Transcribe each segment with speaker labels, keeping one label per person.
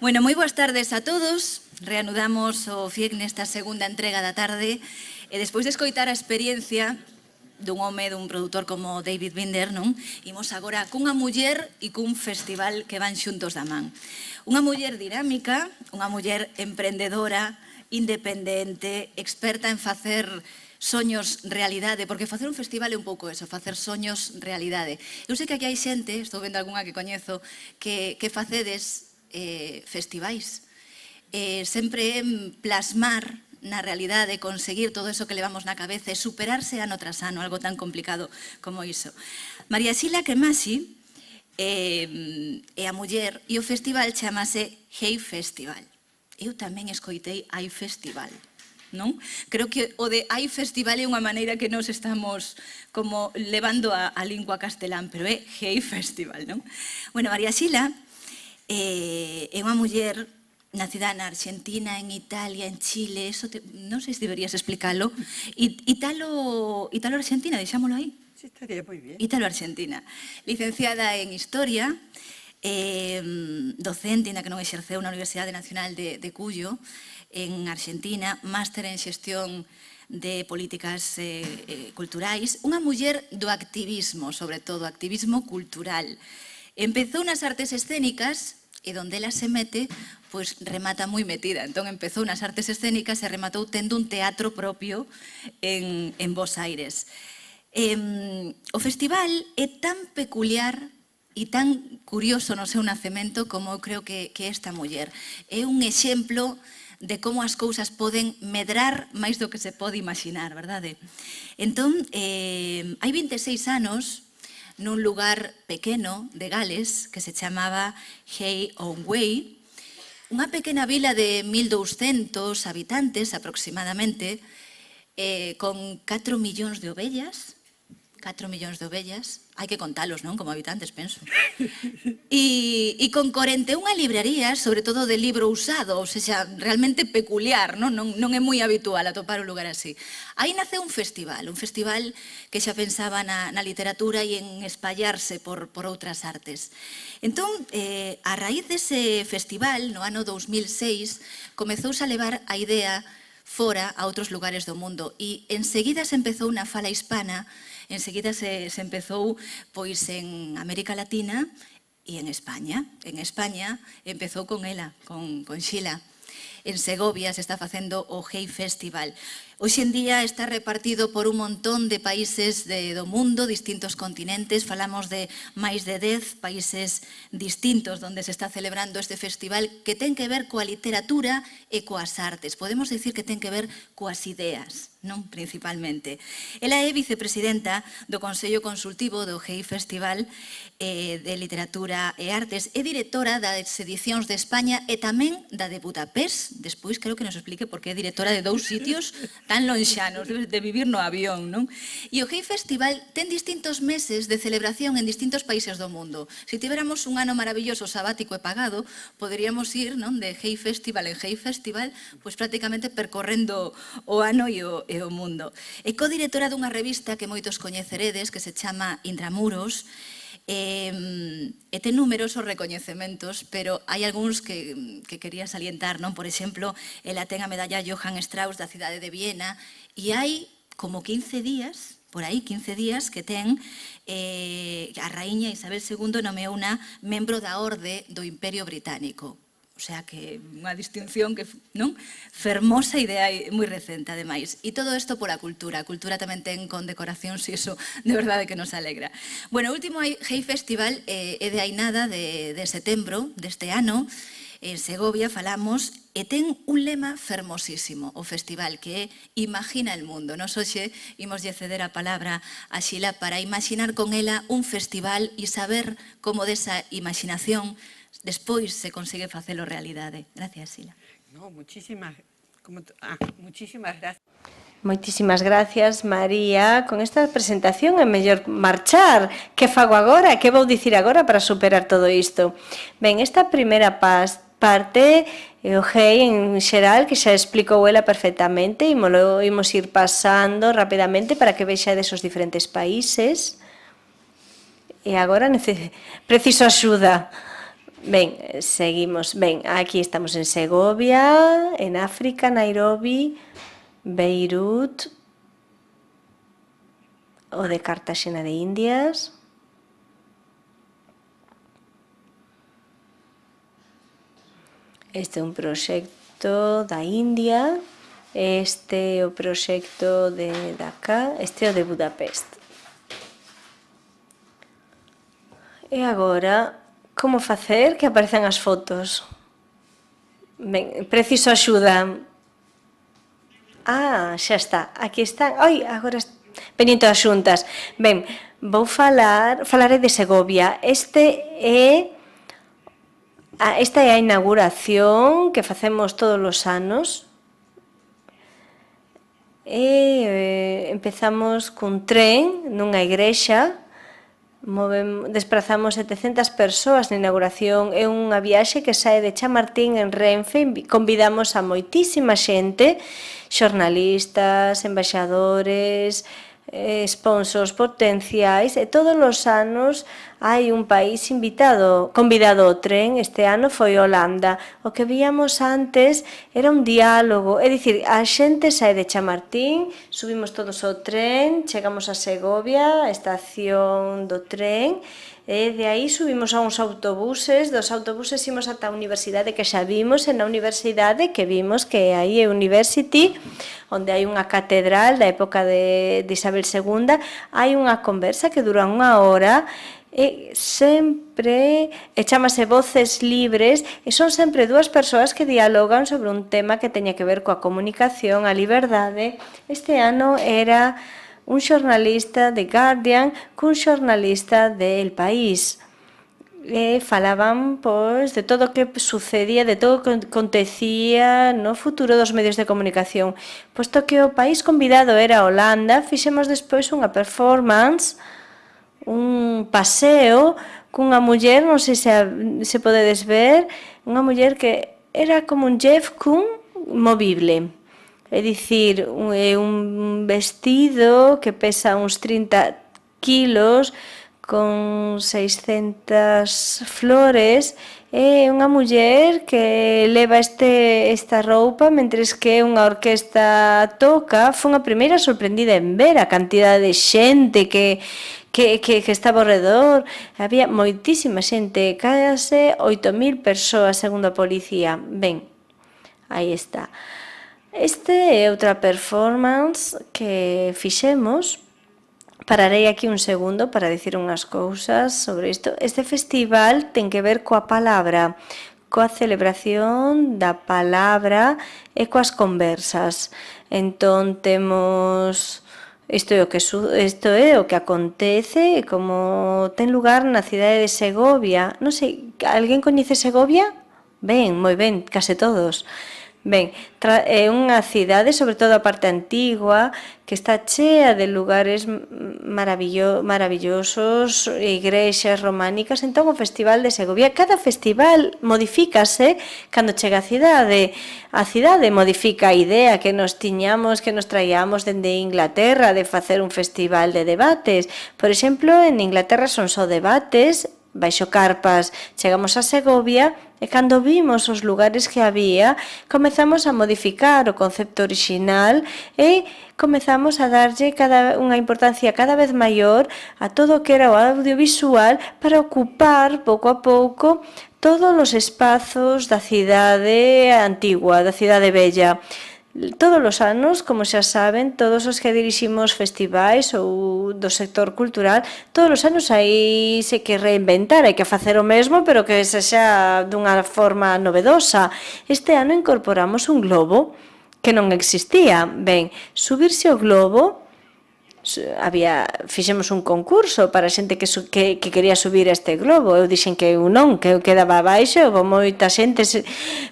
Speaker 1: Bueno, moi boas tardes a todos. Reanudamos o FIEC nesta segunda entrega da tarde e despois de escoitar a experiencia dun home, dun produtor como David Binder, non? Imos agora cunha muller e cun festival que van xuntos da man. Unha muller dinámica, unha muller emprendedora, independente, experta en facer soños realidade, porque facer un festival é un pouco eso, facer soños realidade. Eu sei que aquí hai xente, estou vendo algunha que coñezo, que facedes festivais. Sempre plasmar na realidade, conseguir todo eso que levamos na cabeza e superarse ano tras ano, algo tan complicado como iso. María Xila Cremasi é a muller e o festival chamase Hey Festival. Eu tamén escoitei Hai Festival, non? Creo que o de Hai Festival é unha maneira que nos estamos como levando a lingua castelán, pero é Hey Festival, non? Bueno, María Xila é unha muller nacida na Argentina, en Italia, en Chile, eso non sei se deberías explicarlo. Italo-Argentina, deixámoslo aí.
Speaker 2: Sí, estaría moi bien.
Speaker 1: Italo-Argentina. Licenciada en Historia, docente, ainda que non exerceu na Universidade Nacional de Cuyo, en Argentina, máster en xestión de políticas culturais, unha muller do activismo, sobre todo, activismo cultural. Empezou nas artes escénicas e donde ela se mete, pois remata moi metida. Entón, empezou nas artes escénicas e rematou tendo un teatro propio en Bos Aires. O festival é tan peculiar e tan curioso no seu nacemento como eu creo que esta muller. É un exemplo de como as cousas poden medrar máis do que se pode imaginar, verdade? Entón, hai 26 anos, nun lugar pequeno de Gales que se chamaba Hay Own Way, unha pequena vila de 1.200 habitantes aproximadamente, con 4 millóns de ovellas, 4 millóns de ovellas, hai que contalos, non? Como habitantes, penso. E con 41 librarías, sobre todo de libro usado, ou seja, realmente peculiar, non é moi habitual atopar un lugar así. Aí nace un festival que xa pensaba na literatura e en espallarse por outras artes. Entón, a raíz dese festival, no ano 2006, comezouse a levar a idea fora a outros lugares do mundo e enseguida se empezou na fala hispana, enseguida se empezou pois en América Latina e en España. En España empezou con ela, con Xila. En Segovia se está facendo o Hey Festival. Hoxe en día está repartido por un montón de países do mundo, distintos continentes. Falamos de máis de 10 países distintos onde se está celebrando este festival que ten que ver coa literatura e coas artes. Podemos dicir que ten que ver coas ideas, non? Principalmente. Ela é vicepresidenta do Consello Consultivo do Hey Festival de Literatura e Artes, é directora das edicións de España e tamén da de Budapest. Despois creo que nos explique por que é directora de 2 sitios tan lonxanos, de vivir no avión, non? E o Hey Festival ten distintos meses de celebración en distintos países do mundo. Se tiveramos un ano maravilloso, sabático e pagado, poderíamos ir, non, de Hey Festival en Hey Festival, pois prácticamente percorrendo o ano e o mundo. É codirectora dunha revista que moitos coñeceredes, que se chama Intramuros, e ten numerosos recoñecementos, pero hai algúns que quería salientar, non? Por exemplo, ela ten a medalla Johann Strauss da cidade de Viena e hai como 15 días, por aí 15 días, que ten a raíña Isabel II nomeou unha membro da Orde do Imperio Británico. O sea, que unha distinción que, non? Fermosa idea moi recente, ademais. E todo isto por a cultura. A cultura tamén ten condecoracións e iso de verdade que nos alegra. Bueno, o último Hey Festival é de hai nada, de setembro deste ano, en Segovia falamos, e ten un lema fermosísimo, o festival, que é Imagina el mundo. Nos hoxe imos ceder a palabra a Xila para imaginar con ela un festival e saber como desa imaginación despois se consigue facelo realidade. Gracias, Xila.
Speaker 2: No, muchísimas gracias.
Speaker 3: Moitísimas gracias, María. Con esta presentación é mellor marchar. Que fago agora? Que vou dicir agora para superar todo isto? Ben, esta primeira parte o Hey en xeral, que xa explicou ela perfectamente, e imos ir pasando rapidamente para que vexades os diferentes países. E agora preciso axuda. Ben, seguimos. Ben, aquí estamos en Segovia, en África, Nairobi, Beirut, o de Cartaxena de Indias. Este é un proxecto da India, este é o proxecto de Dhaka, este é o de Budapest. E agora, como facer que aparezan as fotos? Ben, preciso axuda. Ah, xa está, aquí están. Ai, agora veñen todas xuntas. Ben, falarei de Segovia. Esta é a inauguración que facemos todos os anos. Empezamos cun tren nunha igrexa, desplazamos 700 persoas na inauguración. É unha viaxe que sae de Chamartín en Renfe. Convidamos a moitísima xente, xornalistas, embaixadores, sponsors potenciais, e todos os anos hai un país convidado ao tren. Este ano foi Holanda. O que víamos antes era un diálogo, é dicir, a xente sae de Chamartín, subimos todos ao tren, chegamos a Segovia, a estación do tren, e de aí subimos a uns autobuses, dos autobuses imos ata a universidade que xa vimos, e na universidade que vimos que aí é University, onde hai unha catedral da época de Isabel II, hai unha conversa que dura 1 hora, e chamase Voces Libres, e son sempre dúas persoas que dialogan sobre un tema que teña que ver coa comunicación, a liberdade. Este ano era un xornalista de Guardian cun xornalista de El País. Falaban de todo o que sucedía, de todo o que acontecía no futuro dos medios de comunicación. Posto que o país convidado era Holanda, fixemos despois unha performance, un paseo cunha muller, non sei se podedes ver, unha muller que era como un Jeff Koons movible. É dicir, un vestido que pesa uns 30 kilos, con 600 flores, é unha muller que leva esta roupa mentres que unha orquesta toca. Foi unha primeira sorprendida en ver a cantidade de xente que estaba ao redor. Había moitísima xente, case 8.000 persoas segundo a policía. Ben, aí está. Este é outra performance que fixemos. Pararei aquí un segundo para dicir unhas cousas sobre isto. Este festival ten que ver coa palabra, coa celebración da palabra e coas conversas. Entón temos... Isto é o que acontece, como ten lugar na cidade de Segovia. Non sei, alguén coñece Segovia? Ben, moi ben, case todos. Ben, é unha cidade, sobre todo a parte antigua, que está chea de lugares maravillosos, igrexas románicas. Entón, o Festival de Segovia, cada festival modifícase cando chega a cidade. A cidade modifica a idea que nos tiñamos, que nos traíamos dende Inglaterra de facer un festival de debates. Por exemplo, en Inglaterra son só debates, baixo carpas. Chegamos a Segovia e cando vimos os lugares que había, comezamos a modificar o concepto orixinal e comezamos a darlle unha importancia cada vez maior a todo o que era o audiovisual para ocupar pouco a pouco todos os espazos da cidade antigua, da cidade bella. Todos os anos, como xa saben, todos os que diriximos festivais ou do sector cultural, todos os anos hai que reinventar, hai que facer o mesmo, pero que sexa dunha forma novedosa. Este ano incorporamos un globo que non existía. Ben, subirse ao globo, fixemos un concurso para xente que quería subir a este globo. Eu dixen que eu non, que eu quedaba abaixo. Houve moita xente,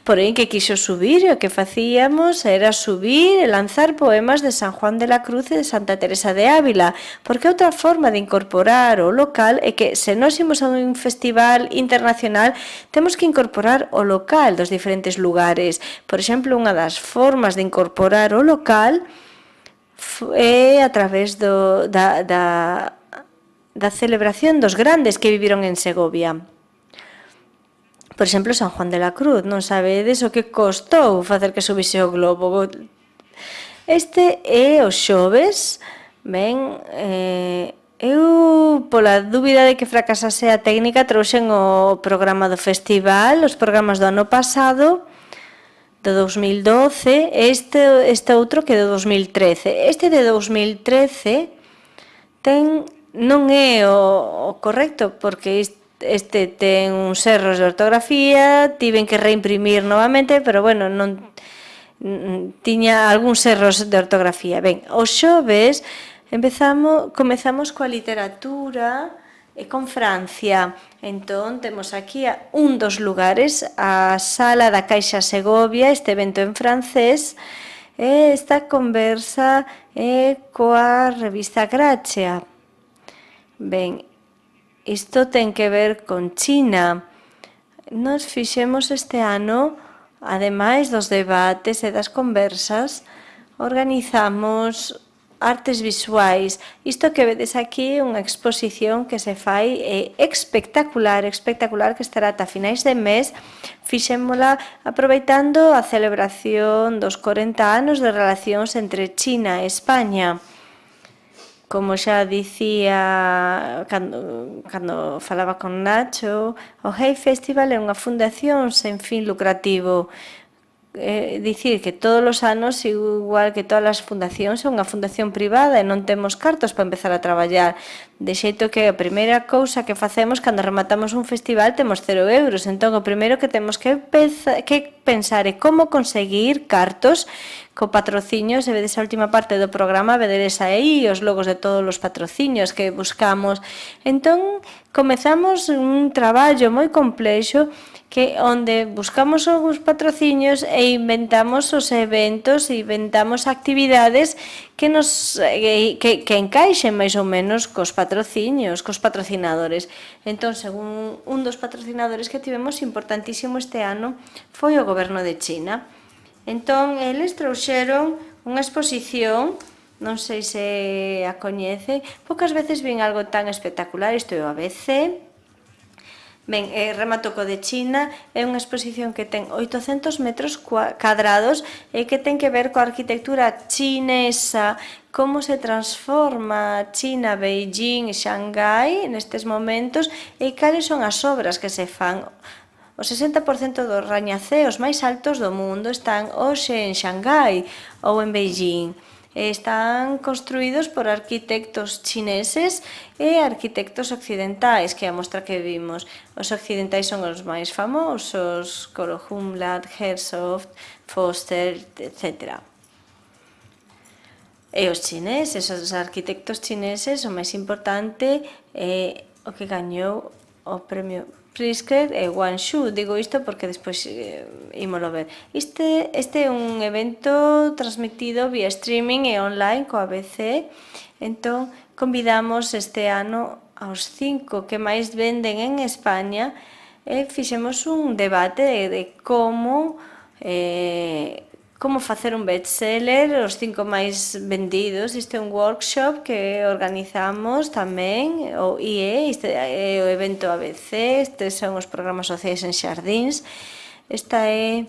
Speaker 3: porén, que quixo subir, e o que facíamos era subir e lanzar poemas de San Juan de la Cruz e de Santa Teresa de Ávila, porque outra forma de incorporar o local é que se nós imos a un festival internacional temos que incorporar o local dos diferentes lugares. Por exemplo, unha das formas de incorporar o local é a través da celebración dos grandes que viviron en Segovia. Por exemplo, San Juan de la Cruz, non sabedes o que costou facer que subise o globo. Este é o xoves, ben, eu, pola dúbida de que fracasase a técnica, trouxen o programa do festival, os programas do ano pasado, do 2012, este outro que é do 2013. Este de 2013 non é o correcto, porque este ten uns erros de ortografía, tiven que reimprimir novamente, pero bueno, non tiña algúns erros de ortografía. Ben, os xoves comezamos coa literatura e con Francia. Entón, temos aquí un dos lugares, a Sala da Caixa Segovia, este evento en francés, e esta conversa coa revista Grazia. Ben, isto ten que ver con China. Nos fixemos este ano, ademais dos debates e das conversas, organizamos artes visuais. Isto que vedes aquí é unha exposición que se fai espectacular, que estará ata finais de mes. Fixémola aproveitando a celebración dos 40 anos de relacións entre China e España. Como xa dicía cando falaba con Nacho, o Hey Festival é unha fundación sen fin lucrativo. Dicir que todos os anos, igual que todas as fundacións, é unha fundación privada e non temos cartos para empezar a traballar. De xeito que a primeira cousa que facemos cando rematamos un festival temos 0 euros. Entón, o primeiro que temos que pensar é como conseguir cartos co patrocinio. Se vedes a última parte do programa, vededes aí os logos de todos os patrocinios que buscamos. Entón, comezamos un traballo moi complexo que onde buscamos os patrocinios e inventamos os eventos e inventamos actividades que encaixen máis ou menos cos patrocinios, cos patrocinadores. Entón, según un dos patrocinadores que tivemos importantísimo este ano foi o goberno de China. Entón, eles trouxeron unha exposición, non sei se a coñece, poucas veces vin algo tan espectacular, isto é o ABC. Ben, remato co de China, é unha exposición que ten 800 metros cadrados e que ten que ver coa arquitectura chinesa, como se transforma China, Beijing e Shanghai nestes momentos e cales son as obras que se fan. O 60% dos rañaceos máis altos do mundo están hoxe en Shanghai ou en Beijing. Están construídos por arquitectos chineses e arquitectos occidentais, que é a mostra que vimos. Os occidentais son os máis famosos, Humboldt, Herzog, Foster, etc. E os chineses, os arquitectos chineses, o máis importante é o que gañou o premio Pritzker e Guangzhou. Digo isto porque despois ímolo ver. Este é un evento transmitido vía streaming e online co ABC. Entón, convidamos este ano aos 5 que máis venden en España e fixemos un debate de como facer un bestseller, os 5 máis vendidos. Este é un workshop que organizamos tamén, o IE, este é o evento ABC, estes son os programas sociais en xardíns. Esta é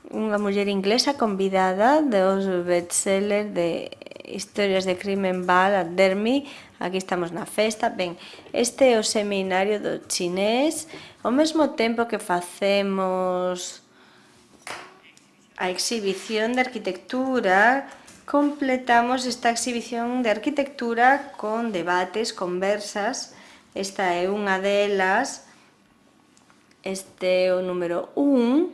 Speaker 3: unha muller inglesa convidada dos bestsellers de historias de crimen Ball, Dermy. Aquí estamos na festa. Ben, este é o seminario do chinés. Ao mesmo tempo que facemos a exhibición de arquitectura, completamos esta exhibición de arquitectura con debates, conversas. Esta é unha delas. Este é o número 1.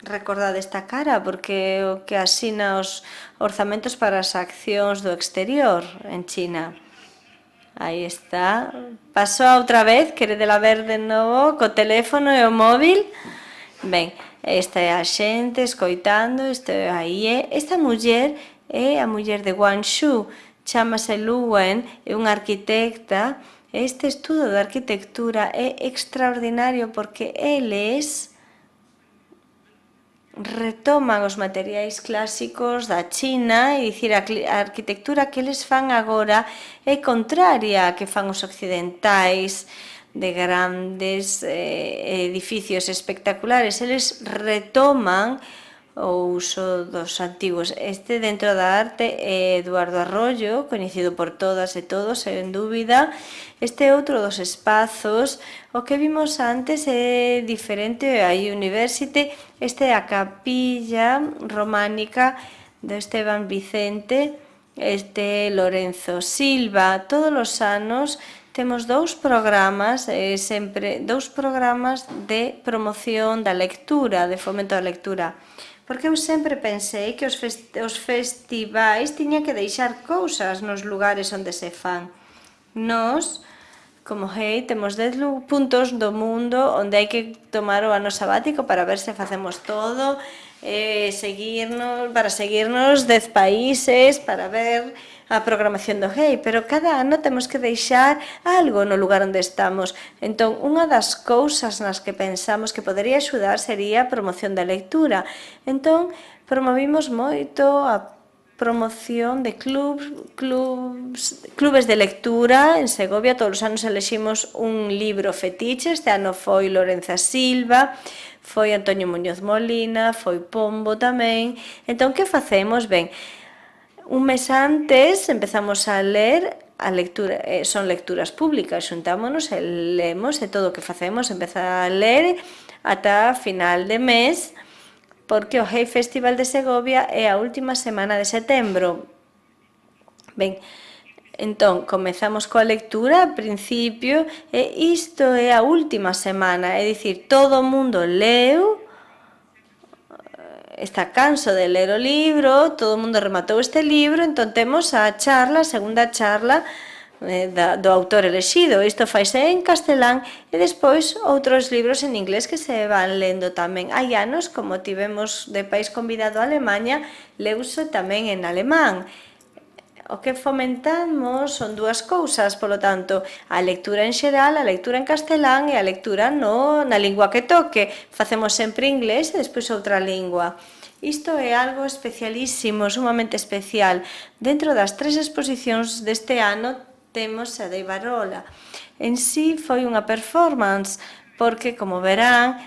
Speaker 3: Recordade esta cara, porque é o que asina os orzamentos para as accións do exterior en China. Aí está. Pasou outra vez, queredela ver de novo, co teléfono e o móvil. Ben, esta é a xente escoitando, esta muller é a muller de Guangzhou, chamase Lu Wen, é unha arquitecta. Este estudo de arquitectura é extraordinario porque eles retoman os materiais clásicos da China e dicir a arquitectura que eles fan agora é contraria a que fan os occidentais. de grandes edificios espectaculares. Eles retoman o uso dos antigos. Este dentro da arte é Eduardo Arroyo, coñecido por todas e todos, sen dúbida. Este é outro dos espazos. O que vimos antes é diferente, a University. Este é a capilla románica de Esteban Vicente, este Lorenzo Silva. Todos os anos temos dous programas de promoción da lectura, de fomento da lectura. Porque eu sempre pensei que os festivais tiñan que deixar cousas nos lugares onde se fan. Nos, como GEI, temos 10 puntos do mundo onde hai que tomar o ano sabático para ver se facemos todo, para seguirnos 10 países, para ver a programación do GEI, pero cada ano temos que deixar algo no lugar onde estamos. Entón, unha das cousas nas que pensamos que podería axudar sería a promoción da lectura. Entón, promovimos moito a promoción de clubes de lectura en Segovia. Todos os anos eleximos un libro fetiche. Este ano foi Lorenza Silva, foi Antonio Muñoz Molina, foi Pombo tamén. Entón, que facemos? Ben, un mes antes empezamos a ler a lectura, son lecturas públicas, xuntámonos e lemos, e todo o que facemos empeza a ler ata final de mes, porque o GEI Festival de Segovia é a última semana de setembro. Ben, entón, comezamos coa lectura a principio, e isto é a última semana, é dicir, todo o mundo leu, está canso de ler o libro, todo o mundo rematou este libro, entón temos a charla, a segunda charla do autor elexido. Isto faise en castelán e despois outros libros en inglés que se van lendo tamén. Hai anos, como tivemos de país convidado a Alemanha, leuse tamén en alemán. O que fomentamos son dúas cousas, polo tanto, a lectura en xeral, a lectura en castelán e a lectura na lingua que toque. Facemos sempre inglés e despois outra lingua. Isto é algo especialísimo, sumamente especial. Dentro das 3 exposicións deste ano temos a de Ibarola. En sí foi unha performance, porque, como verán,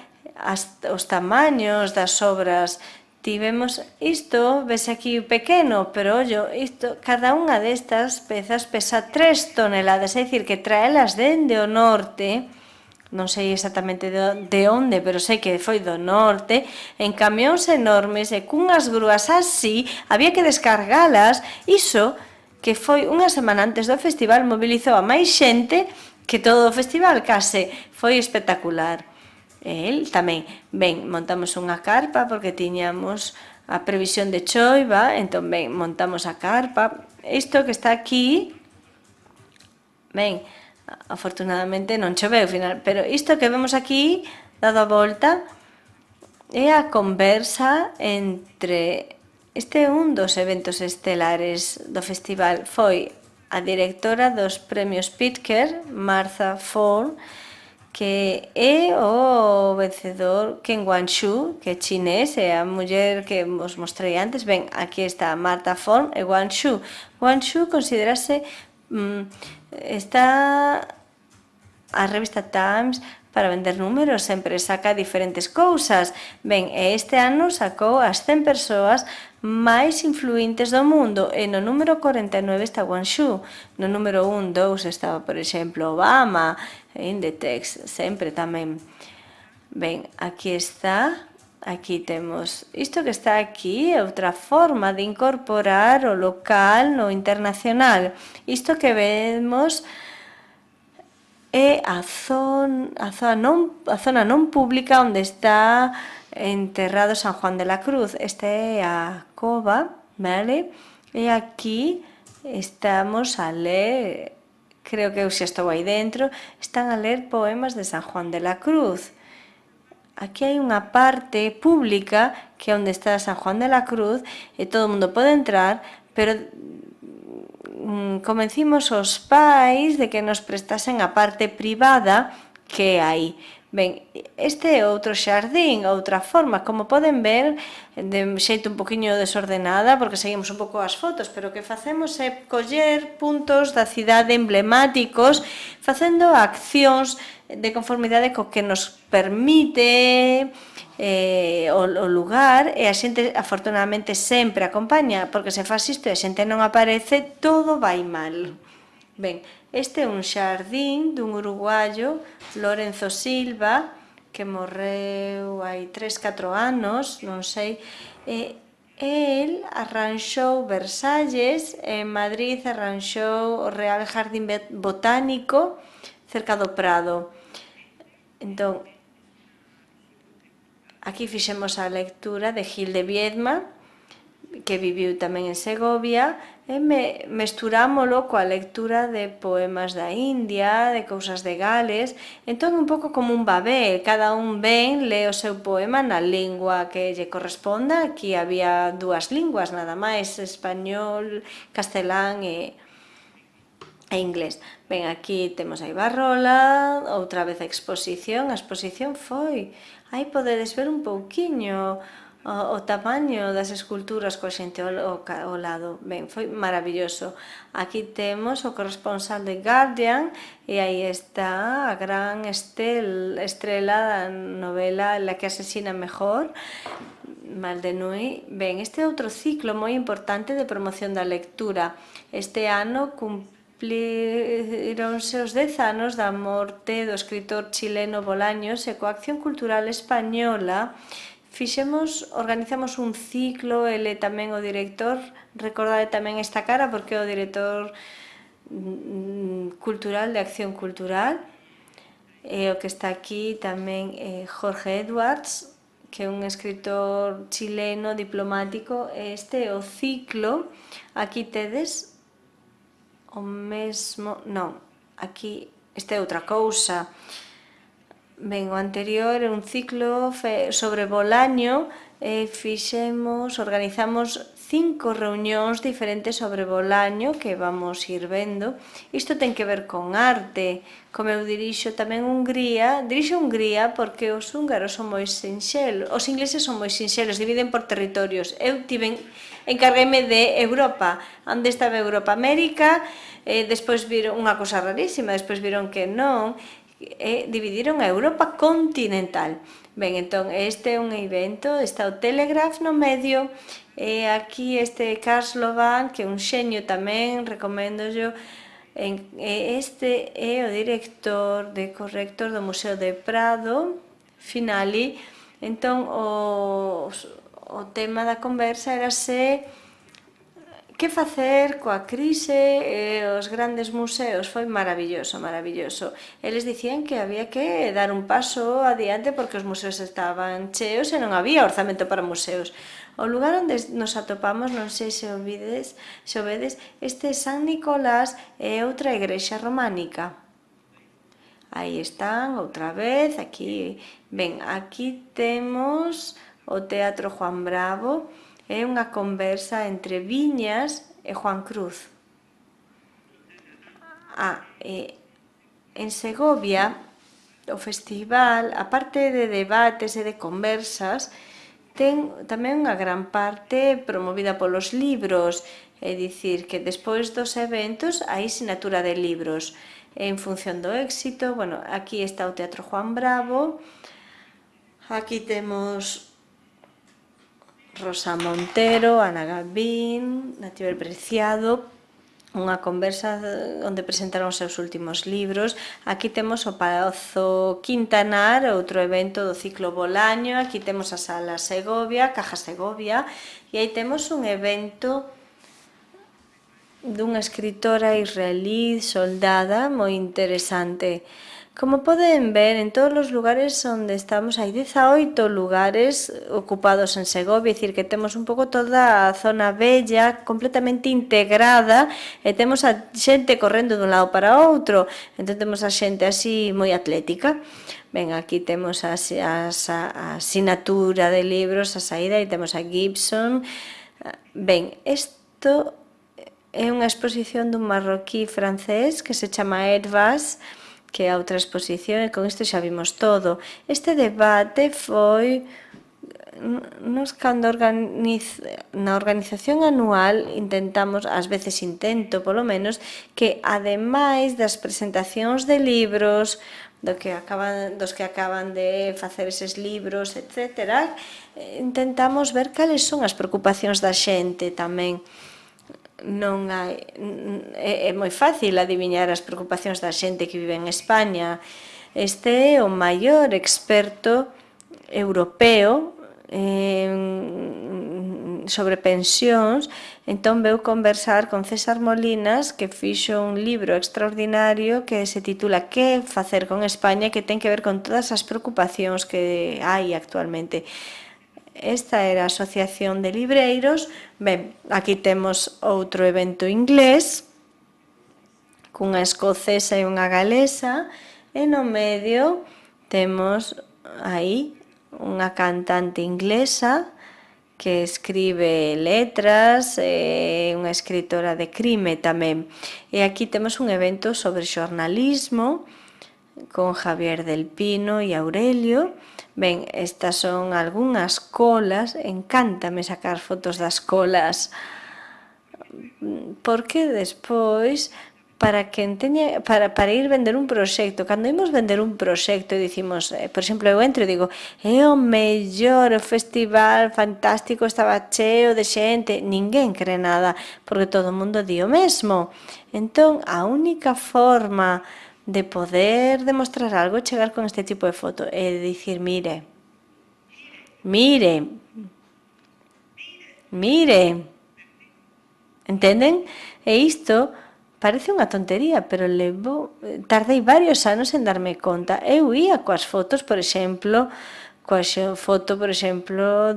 Speaker 3: os tamaños das obras tivemos isto, vese aquí pequeno, pero ollo, isto, cada unha destas pezas pesa 3 toneladas, é dicir, que traelas dende o norte, non sei exactamente de onde, pero sei que foi do norte, en camións enormes e cunhas grúas así, había que descargalas. Iso, que foi unha semana antes do festival, mobilizou a máis xente que todo o festival, case. Foi espectacular. El tamén, ben, montamos unha carpa porque tiñamos a previsión de choiva, entón, ben, montamos a carpa. Isto que está aquí, ben, afortunadamente non choveu, pero isto que vemos aquí, dado a volta, é a conversa entre... Este é un dos eventos estelares do festival. Foi a directora dos premios Pitker, Martha Ford, que é o vencedor Ken Guangxu, que é chinés, é a muller que vos mostrei antes. Ben, aquí está Martha Ford e Guangxu. Guangxu considerase... está a revista Times para vender números, sempre saca diferentes cousas. Ben, este ano sacou as 100 persoas máis influentes do mundo, e no número 49 está Guangxu, no número 1, 2 estaba, por exemplo, Obama, Inditex, sempre tamén. Ben, aquí está, aquí temos isto que está aquí, é outra forma de incorporar o local no internacional. Isto que vemos é a zona non pública onde está enterrado San Juan de la Cruz. Esta é a cova, vale? E aquí estamos a ler, creo que eu xa estou aí dentro, están a ler poemas de San Juan de la Cruz. Aquí hai unha parte pública que é onde está San Juan de la Cruz e todo o mundo pode entrar, pero convencimos os pais de que nos prestasen a parte privada que hai. Ben, este é outro xardín, outra forma, como poden ver, de xeito un poquinho desordenada, porque seguimos un pouco as fotos, pero o que facemos é coller puntos da cidade emblemáticos, facendo accións de conformidade co que nos permite o lugar, e a xente afortunadamente sempre acompaña, porque se faz isto e a xente non aparece, todo vai mal. Ben, este é un xardín dun uruguayo, Lorenzo Silva, que morreu hai 3-4 anos, non sei, el arranxou Versalles, en Madrid arranxou o Real Jardín Botánico cerca do Prado. Entón, aquí fixemos a lectura de Gil de Viedma, que viviu tamén en Segovia, e mesturámolo coa lectura de poemas da India, de cousas de Gales, entón un pouco como un babel, cada un ven, lee o seu poema na lingua que lle corresponda. Aquí había 2 linguas nada máis, español, castelán e inglés. Ben, aquí temos a Ibarrola, outra vez a exposición foi, aí podedes ver un pouquiño o tamaño das esculturas coa xente ao lado. Ben, foi maravilloso. Aquí temos o corresponsal de Guardian e aí está a gran estrela da novela La que asesina mejor, Mal de Nui. Ben, este é outro ciclo moi importante de promoción da lectura. Este ano cumplironse os 10 anos da morte do escritor chileno Bolaños e coa Acción Cultural Española organizamos un ciclo, ele tamén o director, recordade tamén esta cara porque é o director cultural de Acción Cultural, e o que está aquí tamén é Jorge Edwards, que é un escritor chileno diplomático. Este é o ciclo, aquí tedes o mesmo, non, aquí esta é outra cousa. Ben, o anterior é un ciclo sobre Bolaño e organizamos 5 reunións diferentes sobre Bolaño que vamos ir vendo. Isto ten que ver con arte, como eu dirixo tamén Hungría, porque os húngaros son moi sinxelos, os ingleses son moi sinxelos, dividen por territorios. Eu encargueime de Europa, onde estaba Europa, América, despois viron unha cosa rarísima, despois viron que non, dividiron a Europa continental. Ben, entón, este é un evento, está o Telegraph no medio, e aquí este Karl Slovan, que é un xeño tamén, recoméndollo. Este é o corrector do Museo de Prado, Finali. Entón, o tema da conversa era que facer coa crise e os grandes museos. Foi maravilloso, maravilloso. Eles dicían que había que dar un paso adiante porque os museos estaban cheos e non había orzamento para museos. O lugar onde nos atopamos, non sei se o vedes, este San Nicolás é outra igrexa románica. Aí están, outra vez, aquí. Ben, aquí temos o Teatro Juan Bravo. É unha conversa entre Viñas e Juan Cruz. En Segovia, o festival, a parte de debates e de conversas, ten tamén unha gran parte promovida polos libros, é dicir, que despois dos eventos hai sinatura de libros. En función do éxito, bueno, aquí está o Teatro Juan Bravo, aquí temos Rosa Montero, Ana Gavín, Natividad Preciado, unha conversa onde presentaron os seus últimos libros. Aquí temos o Pazo Quintanar, outro evento do ciclo Bolaño. Aquí temos a Sala Segovia, Caja Segovia, e aí temos un evento dunha escritora israelí soldada moi interesante. Como poden ver, en todos os lugares onde estamos, hai 18 lugares ocupados en Segovia, é dicir, que temos un pouco toda a zona bella completamente integrada e temos a xente correndo dun lado para outro, entón temos a xente así moi atlética. Ben, aquí temos a sinatura de libros, a saída, e temos a Gibson. Ben, isto é unha exposición dun marroquí francés que se chama Edvas, que é a outra exposición, e con isto xa vimos todo. Este debate foi cando na organización anual intentamos, ás veces intento polo menos, que ademais das presentacións de libros, dos que acaban de facer eses libros, etc., intentamos ver cales son as preocupacións da xente tamén. Non hai, é moi fácil adiviñar as preocupacións da xente que vive en España. Este é o maior experto europeo sobre pensións, entón veu conversar con César Molinas, que fixo un libro extraordinario que se titula Que facer con España, que ten que ver con todas as preocupacións que hai actualmente. Esta era a Asociación de Libreiros. Ben, aquí temos outro evento inglés, cunha escocesa e unha galesa, e no medio temos aí unha cantante inglesa que escribe letras, unha escritora de crime tamén. E aquí temos un evento sobre xornalismo con Javier del Pino e Aurelio. Ben, estas son algunhas colas, encántame sacar fotos das colas, porque despois para ir vender un proxecto, cando imos vender un proxecto e dicimos, por exemplo, eu entro e digo, é o mellor, o festival fantástico, estaba cheo de xente, ninguén cree nada, porque todo o mundo di o mesmo. Entón, a única forma de poder demostrar algo é chegar con este tipo de foto e dicir, mire, entenden? E isto parece unha tontería, pero tardei varios anos en darme conta. Eu ia coas fotos, por exemplo,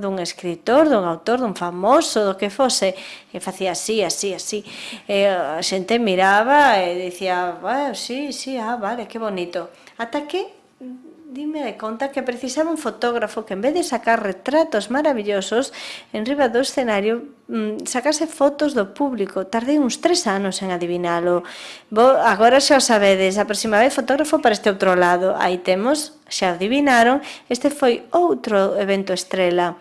Speaker 3: dun escritor, dun autor, dun famoso, do que fose, e facía así. E a xente miraba e dicía, sí, vale, que bonito. Ata que dime de conta que precisaba un fotógrafo que en vez de sacar retratos maravillosos en riba do escenario sacase fotos do público. Tardei uns 3 anos en adivinalo. Agora xa o sabedes, a próxima vez fotógrafo para este outro lado. Aí temos, xa adivinaron, este foi outro evento estrela.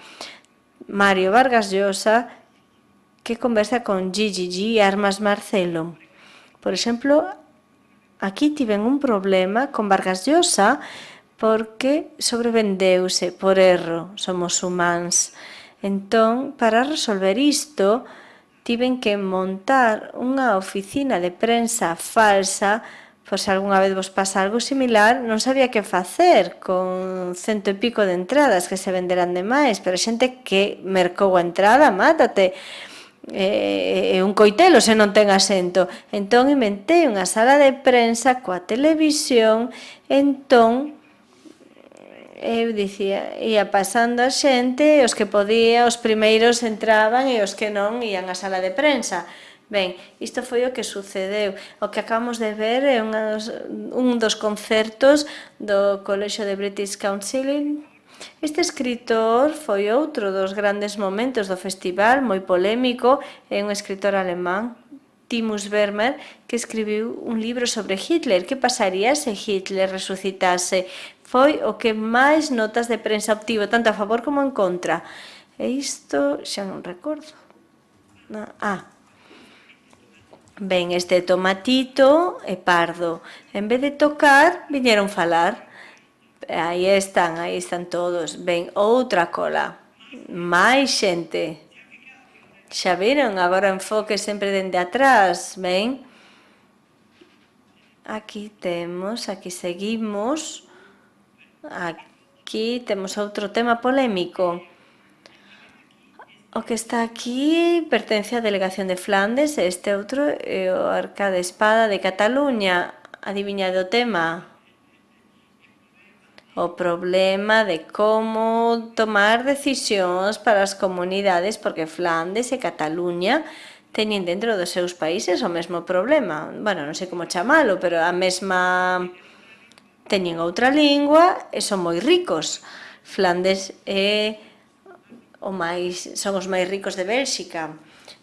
Speaker 3: Mario Vargas Llosa, que conversa con Gigi Armas Marcelo. Por exemplo, aquí tiven un problema con Vargas Llosa, porque sobrevendeuse por erro, somos humanos. Entón, para resolver isto, tiven que montar unha oficina de prensa falsa, por se algunha vez vos pasa algo similar, non sabía que facer con 100 e pico de entradas que se venderan demais, pero xente que mercou a entrada, mátate. Un coitelo se non ten asento. Entón, inventei unha sala de prensa coa televisión, entón eu dicía, ia pasando a xente, os que podía, os primeiros entraban e os que non ían á sala de prensa. Ben, isto foi o que sucedeu. O que acabamos de ver é un dos concertos do Colexio de British Council. Este escritor foi outro dos grandes momentos do festival, moi polémico, é un escritor alemán, Timus Vermer, que escribiu un libro sobre Hitler. Que pasaría se Hitler resucitase? Foi o que máis notas de prensa obtivo, tanto a favor como en contra. E isto xa non recordo. Ben, este tomatito é pardo. En vez de tocar, viñeron falar. Aí están todos. Ben, outra cola. Máis xente. Xa viron? Agora enfoque sempre dende atrás, ben? Aquí seguimos. Aquí temos outro tema polémico. O que está aquí pertence á Delegación de Flandes, este outro é o Arca de Espada de Cataluña. Adiviñade o tema? O problema de como tomar decisións para as comunidades, porque Flandes e Cataluña teñen dentro dos seus países o mesmo problema. Bueno, non sei como chamalo, pero a mesma... teñen outra lingua e son moi ricos. Flandes son os máis ricos de Bélxica.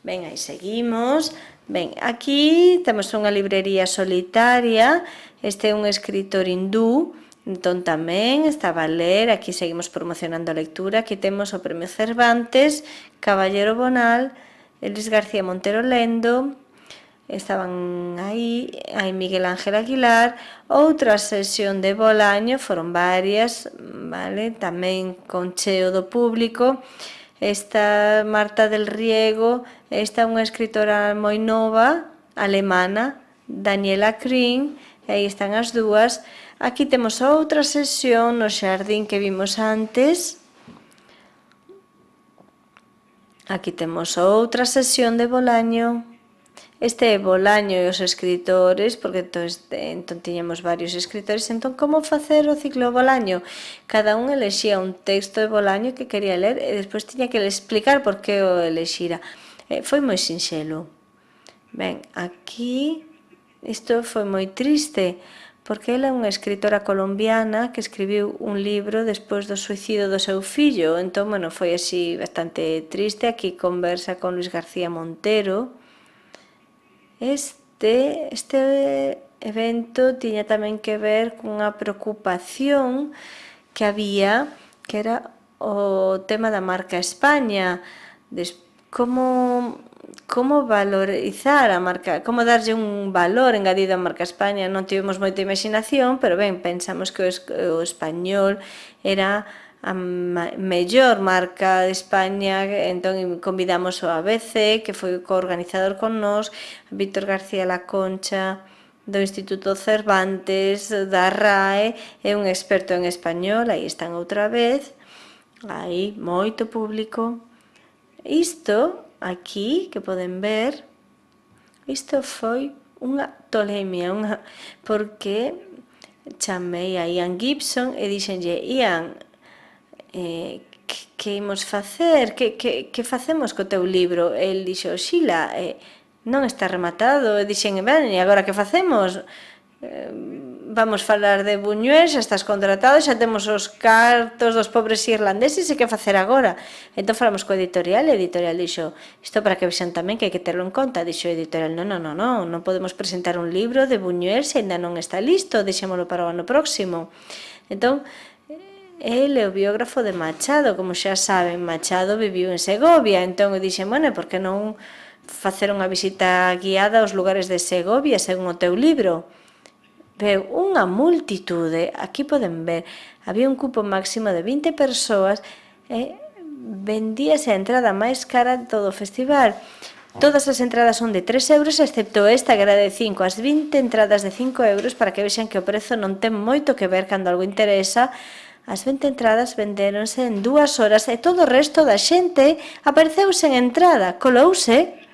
Speaker 3: Ben, aí seguimos. Ben, aquí temos unha librería solitaria. Este é un escritor hindú, entón tamén estaba a ler. Aquí seguimos promocionando a lectura. Aquí temos o Premio Cervantes, Caballero Bonal, Luis García Montero lendo. Estaban aí, hai Miguel Ángel Aguilar. Outra sesión de Bolaño, foron varias, vale? Tamén con cheo do público. Esta Marta del Riego, esta é unha escritora moi nova, alemana, Daniela Kring, e aí están as dúas. Aquí temos outra sesión no xardín que vimos antes. Aquí temos outra sesión de Bolaño. Este é Bolaño e os escritores, porque entón tiñamos varios escritores. Entón, como facer o ciclo Bolaño? Cada un elexía un texto de Bolaño que quería ler e despois tiña que explicar por que o elexira. Foi moi sinxelo. Ben, aquí isto foi moi triste, porque ela é unha escritora colombiana que escribiu un libro despois do suicidio do seu fillo. Entón, bueno, foi así bastante triste. Aquí conversa con Luis García Montero. Este evento tiña tamén que ver cunha preocupación que había, que era o tema da marca España, como valorizar a marca, como darlle un valor engadido á marca España. Non tivemos moita imaginación, pero ben, pensamos que o español era a mellor marca de España. Entón convidamos o ABC, que foi o coorganizador con nós, Víctor García La Concha, do Instituto Cervantes, da RAE, é un experto en español. Aí están outra vez, aí moito público. Isto aquí, que poden ver, isto foi unha tolemia, porque chamei a Ian Gibson e dixenlle: Ian, que imos facer? Que facemos co teu libro? El dixo: Xila, non está rematado. E dixen: ben, e agora que facemos? Vamos falar de Buñuel, xa estás contratado, xa temos os cartos dos pobres irlandeses, e que facer agora? Entón falamos co editorial, e o editorial dixo: isto para que vexan tamén que hai que terlo en conta. Dixo o editorial: non podemos presentar un libro de Buñuel se ainda non está listo, deixémolo para o ano próximo. Entón, ele é o biógrafo de Machado. Como xa saben, Machado viviu en Segovia. Entón eu dixen: bueno, por que non facer unha visita guiada aos lugares de Segovia según o teu libro? Veu unha multitude. Aquí poden ver, había un cupo máximo de 20 persoas e vendíase a entrada máis cara de todo o festival. Todas as entradas son de 3 euros, excepto esta que era de 5. As 20 entradas de 5 euros, para que vexan que o prezo non ten moito que ver cando algo interesa. As 20 entradas vendéronse en 2 horas e todo o resto da xente apareceu sen entrada, colouse.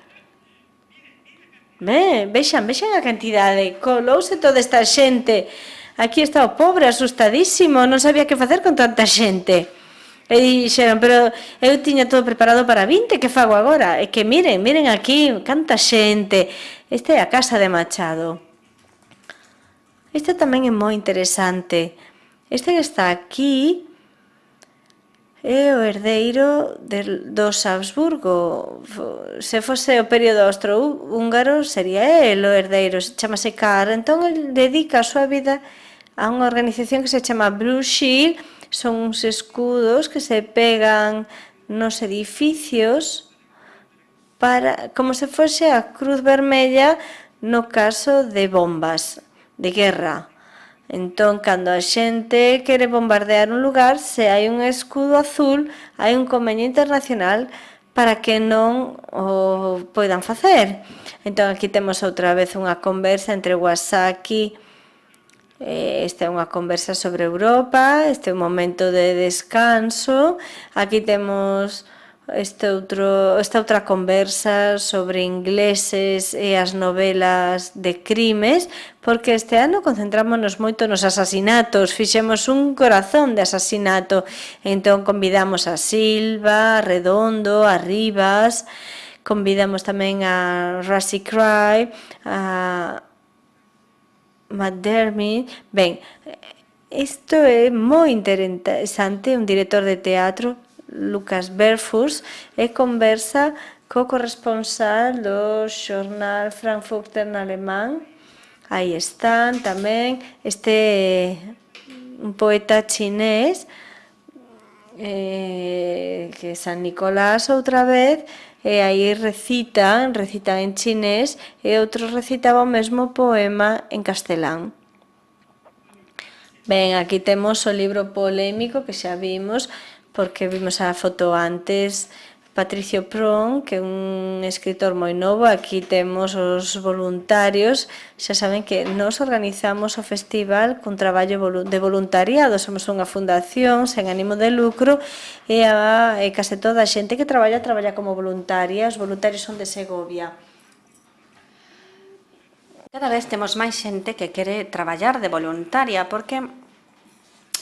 Speaker 3: Vexan a cantidade, colouse toda esta xente. Aquí está o pobre asustadísimo, non sabía que facer con tanta xente. E dixeron: pero eu tiña todo preparado para 20, que fago agora? E que miren aquí, canta xente. Esta é a casa de Machado. Esta tamén é moi interesante. Este que está aquí é o herdeiro do Habsburgo. Se fose o período austro-húngaro, sería el o herdeiro. Chámase Karl. Entón, ele dedica a súa vida a unha organización que se chama Blue Shield. Son uns escudos que se pegan nos edificios como se fose a Cruz Vermella no caso de bombas de guerra. Entón, cando a xente quere bombardear un lugar, se hai un escudo azul, hai un convenio internacional para que non o poidan facer. Entón, aquí temos outra vez unha conversa entre Wasaki. Esta é unha conversa sobre Europa, este é un momento de descanso. Aquí temos esta outra conversa sobre ingleses e as novelas de crimes, porque este ano concentrámonos moito nos asasinatos, fixemos un corazón de asasinato. Entón convidamos a Silva, a Redondo, a Rivas, convidamos tamén a Rusty Cry, a McDermott. Ben, isto é moi interesante. Un director de teatro, Lucas Berfus, e conversa co corresponsal do xornal Frankfurter alemán. Aí están tamén un poeta chinés, que é San Nicolás outra vez, e aí recitan en chinés, e outros recitaban o mesmo poema en castelán. Ben, aquí temos o libro polémico que xa vimos, porque vimos a foto antes, Patricio Pron, que é un escritor moi novo. Aquí temos os voluntarios. Xa saben que nós organizamos o festival con traballo de voluntariado. Somos unha fundación sen ánimo de lucro e case toda a xente que traballa como voluntaria. Os voluntarios son de Segovia.
Speaker 4: Cada vez temos máis xente que quere traballar de voluntaria porque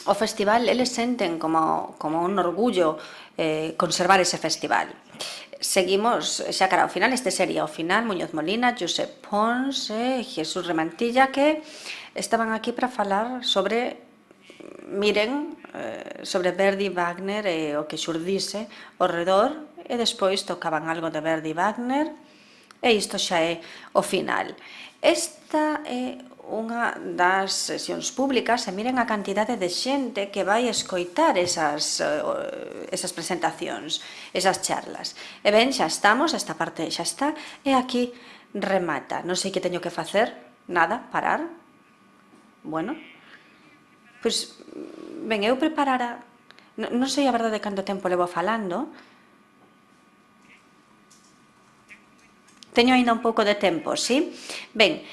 Speaker 4: o festival eles senten como un orgullo conservar ese festival. Seguimos xa cara ao final, este sería o final, Muñoz Molina, Josep Pons e Jesús Remantilla, que estaban aquí para falar sobre, miren, sobre Verdi, Wagner e o que xurdise ao redor, e despois tocaban algo de Verdi, Wagner, e isto xa é o final. Esta é unha das sesións públicas, e miren a cantidade de xente que vai escoitar esas presentacións, esas charlas. E ben, xa estamos, esta parte xa está, e aquí remata. Non sei que teño que facer, nada, parar. Bueno, pois, ben, eu preparara, non sei a verdade canto tempo levo falando. Teño aínda un pouco de tempo, sí? Ben,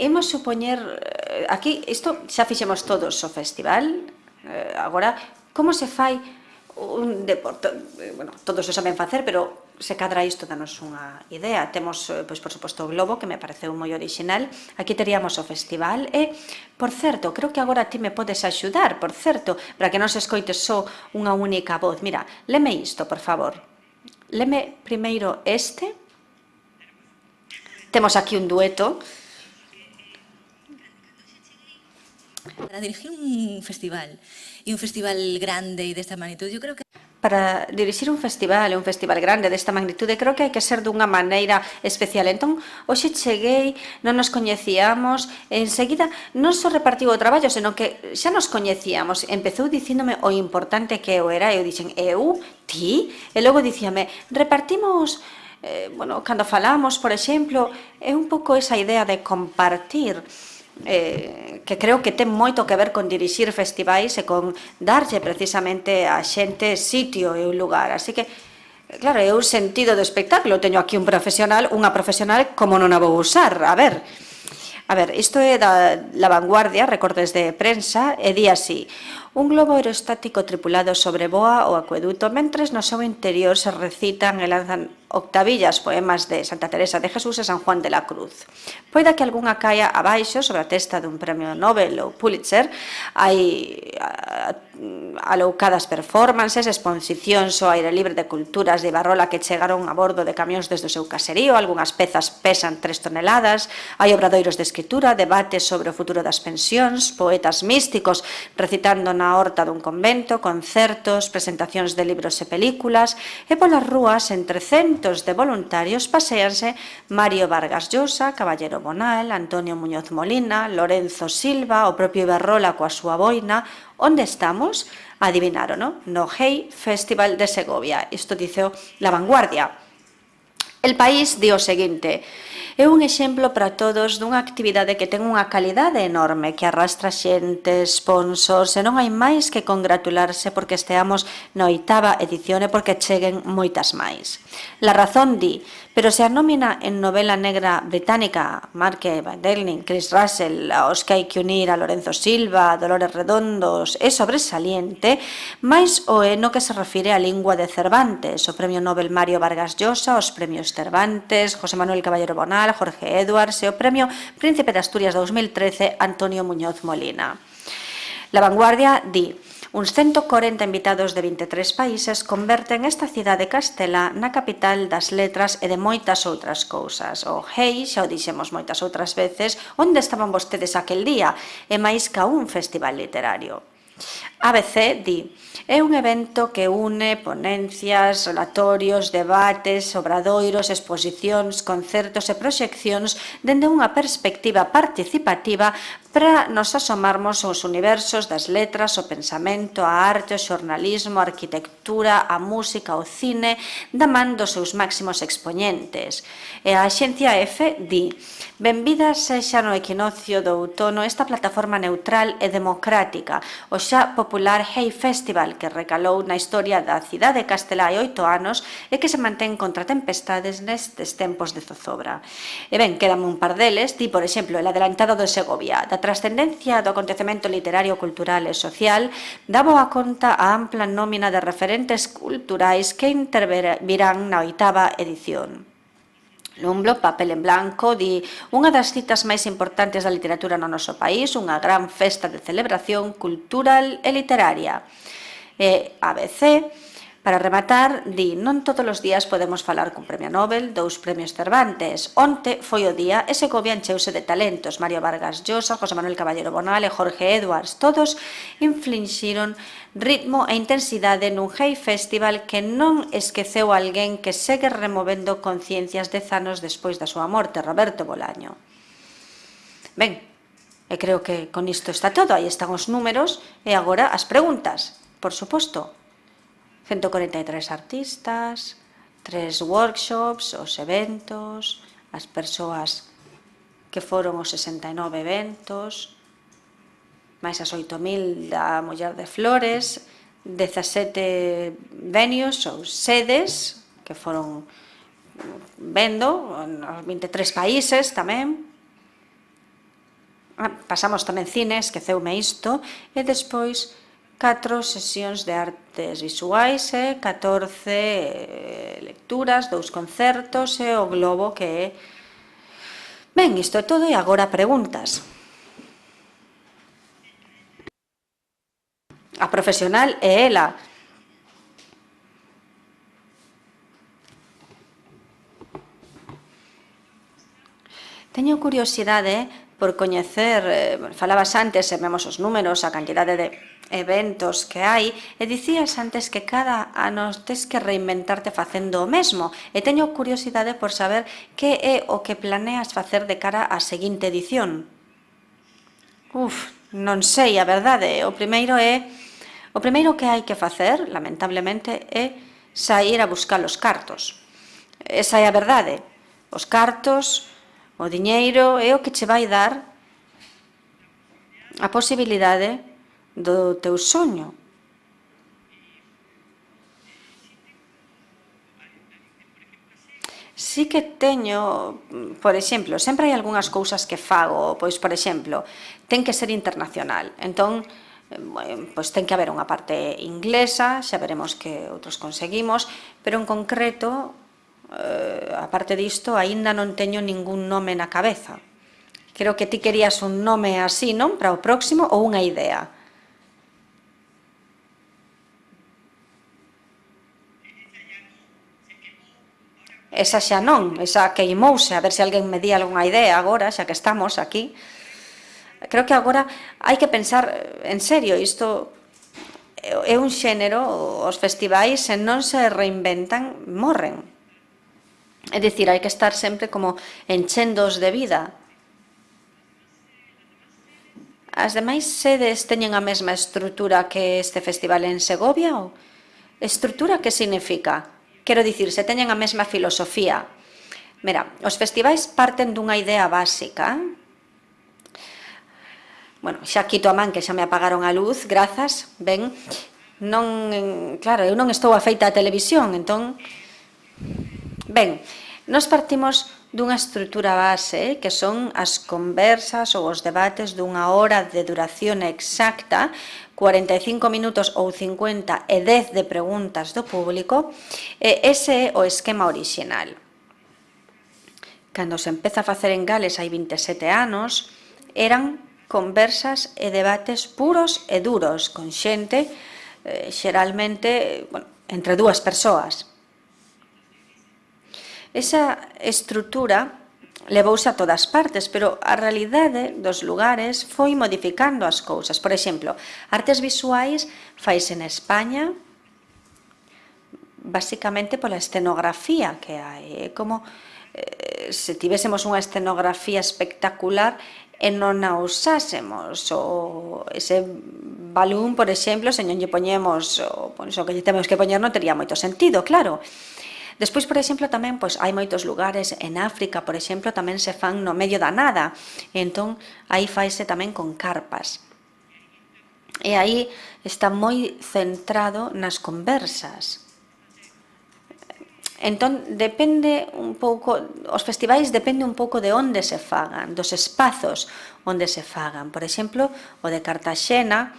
Speaker 4: imos supoñer, aquí, isto xa fixemos todos o festival, agora, como se fai un deporte? Bueno, todos o saben facer, pero se cadra isto danos unha idea. Temos, pois, por suposto, o globo, que me pareceu moi original. Aquí teríamos o festival e, por certo, creo que agora ti me podes axudar, por certo, para que non se escoite só unha única voz. Mira, leme isto, por favor. Leme primeiro este. Temos aquí un dueto.
Speaker 1: Para dirigir un festival, e un festival grande e desta magnitud, eu creo que
Speaker 4: para dirixir un festival grande desta magnitude, creo que hai que ser dunha maneira especial. Entón, hoxe cheguei, non nos coñecíamos, enseguida non só repartiu o traballo, senón que xa nos coñecíamos. Empezou dicíndome o importante que eu era, e eu dixen, eu? Ti? E logo dicíame, repartimos, bueno, cando falamos, por exemplo, é un pouco esa idea de compartir, que creo que ten moito que ver con dirixir festivais e con darlle precisamente a xente sitio e un lugar. Así que, claro, é un sentido do espectáculo. Teño aquí un profesional, unha profesional, como non a vou usar? A ver, isto é da La Vanguardia, recortes de prensa, e di así: un globo aerostático tripulado sobrevoa o acueduto mentres no seu interior se recitan e lanzan octavillas poemas de Santa Teresa de Jesús e San Juan de la Cruz. Poida que algunha caia abaixo sobre a testa dun premio Nobel ou Pulitzer, hai aloucadas performances, exposicións ao aire libre de culturas de Ibarrola que chegaron a bordo de camións desde o seu caserío, algunhas pezas pesan 3 toneladas, hai obradoiros de escritura, debates sobre o futuro das pensións, poetas místicos recitando na horta dun convento, concertos, presentacións de libros e películas, e polas rúas, entre centos de voluntarios, paséanse Mario Vargas Llosa, Caballero Bonal, Antonio Muñoz Molina, Lorenzo Silva, o propio Ibarrola coa súa boina. Onde estamos? Adivinaron, no Hey Festival de Segovia. Isto dice La Vanguardia. El País di o seguinte: é un exemplo para todos dunha actividade que ten unha calidade enorme, que arrastra xente, sponsors, e non hai máis que congratularse porque esteamos na 8ª edición e porque cheguen moitas máis. La Razón di: pero se a nómina en novela negra británica, Marque Van Delning, Chris Russell, aos que hai que unir a Lorenzo Silva, Dolores Redondos, é sobresaliente, máis o é no que se refire á lingua de Cervantes, o Premio Nobel Mario Vargas Llosa, os Premios Cervantes, José Manuel Caballero Bonal, Jorge Edwards e o Premio Príncipe de Asturias 2013, Antonio Muñoz Molina. La Vanguardia di: uns 140 invitados de 23 países converten esta cidade castelá na capital das letras e de moitas outras cousas. O Hey, xa o dixemos moitas outras veces, onde estaban vostedes aquel día? É máis ca un festival literario. ABC di: é un evento que une ponencias, relatorios, debates, obradoiros, exposicións, concertos e proxeccións dende unha perspectiva participativa para nos asomarmos aos universos das letras, o pensamento, a arte, o xornalismo, a arquitectura, a música, o cine, da man dos seus máximos expoñentes. E a Axencia F di: benvida sexa no equinoccio do outono esta plataforma neutral e democrática, o xa popular Hey Festival, que recalou na historia da cidade de Castelao hai 8 anos e que se mantén contra tempestades nestes tempos de zozobra. E ben, quedame un par deles, di, por exemplo, el adelantado de Segovia, da trascendencia do acontecemento literario, cultural e social, dá boa conta a ampla nómina de referentes culturais que intervirán na 8ª edición. Lumblo, papel en blanco, di unha das citas máis importantes da literatura no noso país, unha gran festa de celebración cultural e literaria. E ABC, para rematar, di: non todos os días podemos falar cun premio Nobel, 2 premios Cervantes. Onte foi o día e Segovia encheuse de talentos. Mario Vargas Llosa, José Manuel Caballero Bonal e Jorge Edwards, todos inflixiron ritmo e intensidade nun Hey Festival que non esqueceu alguén que segue removendo conciencias 10 anos despois da súa morte, Roberto Bolaño. Ben, e creo que con isto está todo. Aí están os números e agora as preguntas, por suposto. 143 artistas, 3 workshops, os eventos, as persoas que foron os 69 eventos, máis as 8.000 da Muller de Flores, 17 venues ou sedes que foron vendo nos 23 países tamén. Pasamos tamén cine, esqueceume isto, e despois 4 sesións de artes visuais e 14 lecturas, 2 concertos e o globo que é... Ben, isto é todo e agora preguntas. A profesional é ela. Teño curiosidade por coñecer, falabas antes, e vemos os números, a cantidade de eventos que hai, e dicías antes que cada ano tes que reinventarte facendo o mesmo, e teño curiosidade por saber que é o que planeas facer de cara á seguinte edición. Non sei, a verdade, o primeiro que hai que facer, lamentablemente, é sair a buscar os cartos. Esa é a verdade. Os cartos, o diñeiro, é o que che vai dar a posibilidade do teu soño. Sí que teño, por exemplo, sempre hai algunhas cousas que fago, pois, por exemplo, ten que ser internacional. Entón, pois ten que haber unha parte inglesa, xa veremos que outros conseguimos, pero en concreto, a parte disto, aínda non teño ningún nome na cabeza. Creo que ti querías un nome así, non? Para o próximo, ou unha idea? Esa xa non, esa queimouse, a ver se alguén me di algunha idea agora, xa que estamos aquí. Creo que agora hai que pensar en serio, isto é un xénero, os festivais, se non se reinventan, morren. É dicir, hai que estar sempre como enchendos de vida. As demais sedes teñen a mesma estrutura que este festival en Segovia? Ou estrutura que significa? Quero dicir, se teñen a mesma filosofía. Mira, os festivais parten dunha idea básica. Bueno, xa quito a man que xa me apagaron a luz, grazas, ben. Claro, eu non estou afeita á televisión, entón... Ben, nós partimos dunha estrutura base que son as conversas ou os debates dunha hora de duración exacta, 45 minutos ou 50 e 10 de preguntas do público, e ese é o esquema orixinal. Cando se empeza a facer en Gales hai 27 anos, eran conversas e debates puros e duros, con xente, xeralmente, entre 2 persoas. Esa estrutura levouse a todas partes, pero a realidade dos lugares foi modificando as cousas. Por exemplo, artes visuais faise en España basicamente pola escenografía que hai. É como se tivésemos unha escenografía espectacular e non a usásemos. O ese balón, por exemplo, se non lle poñemos o que lle temos que poñer non tería moito sentido, claro. Despois, por exemplo, tamén hai moitos lugares en África, por exemplo, tamén se fan no medio da nada. Entón, aí faise tamén con carpas. E aí está moi centrado nas conversas. Entón, depende un pouco, os festivais depende un pouco de onde se fagan, dos espazos onde se fagan. Por exemplo, o de Cartaxena,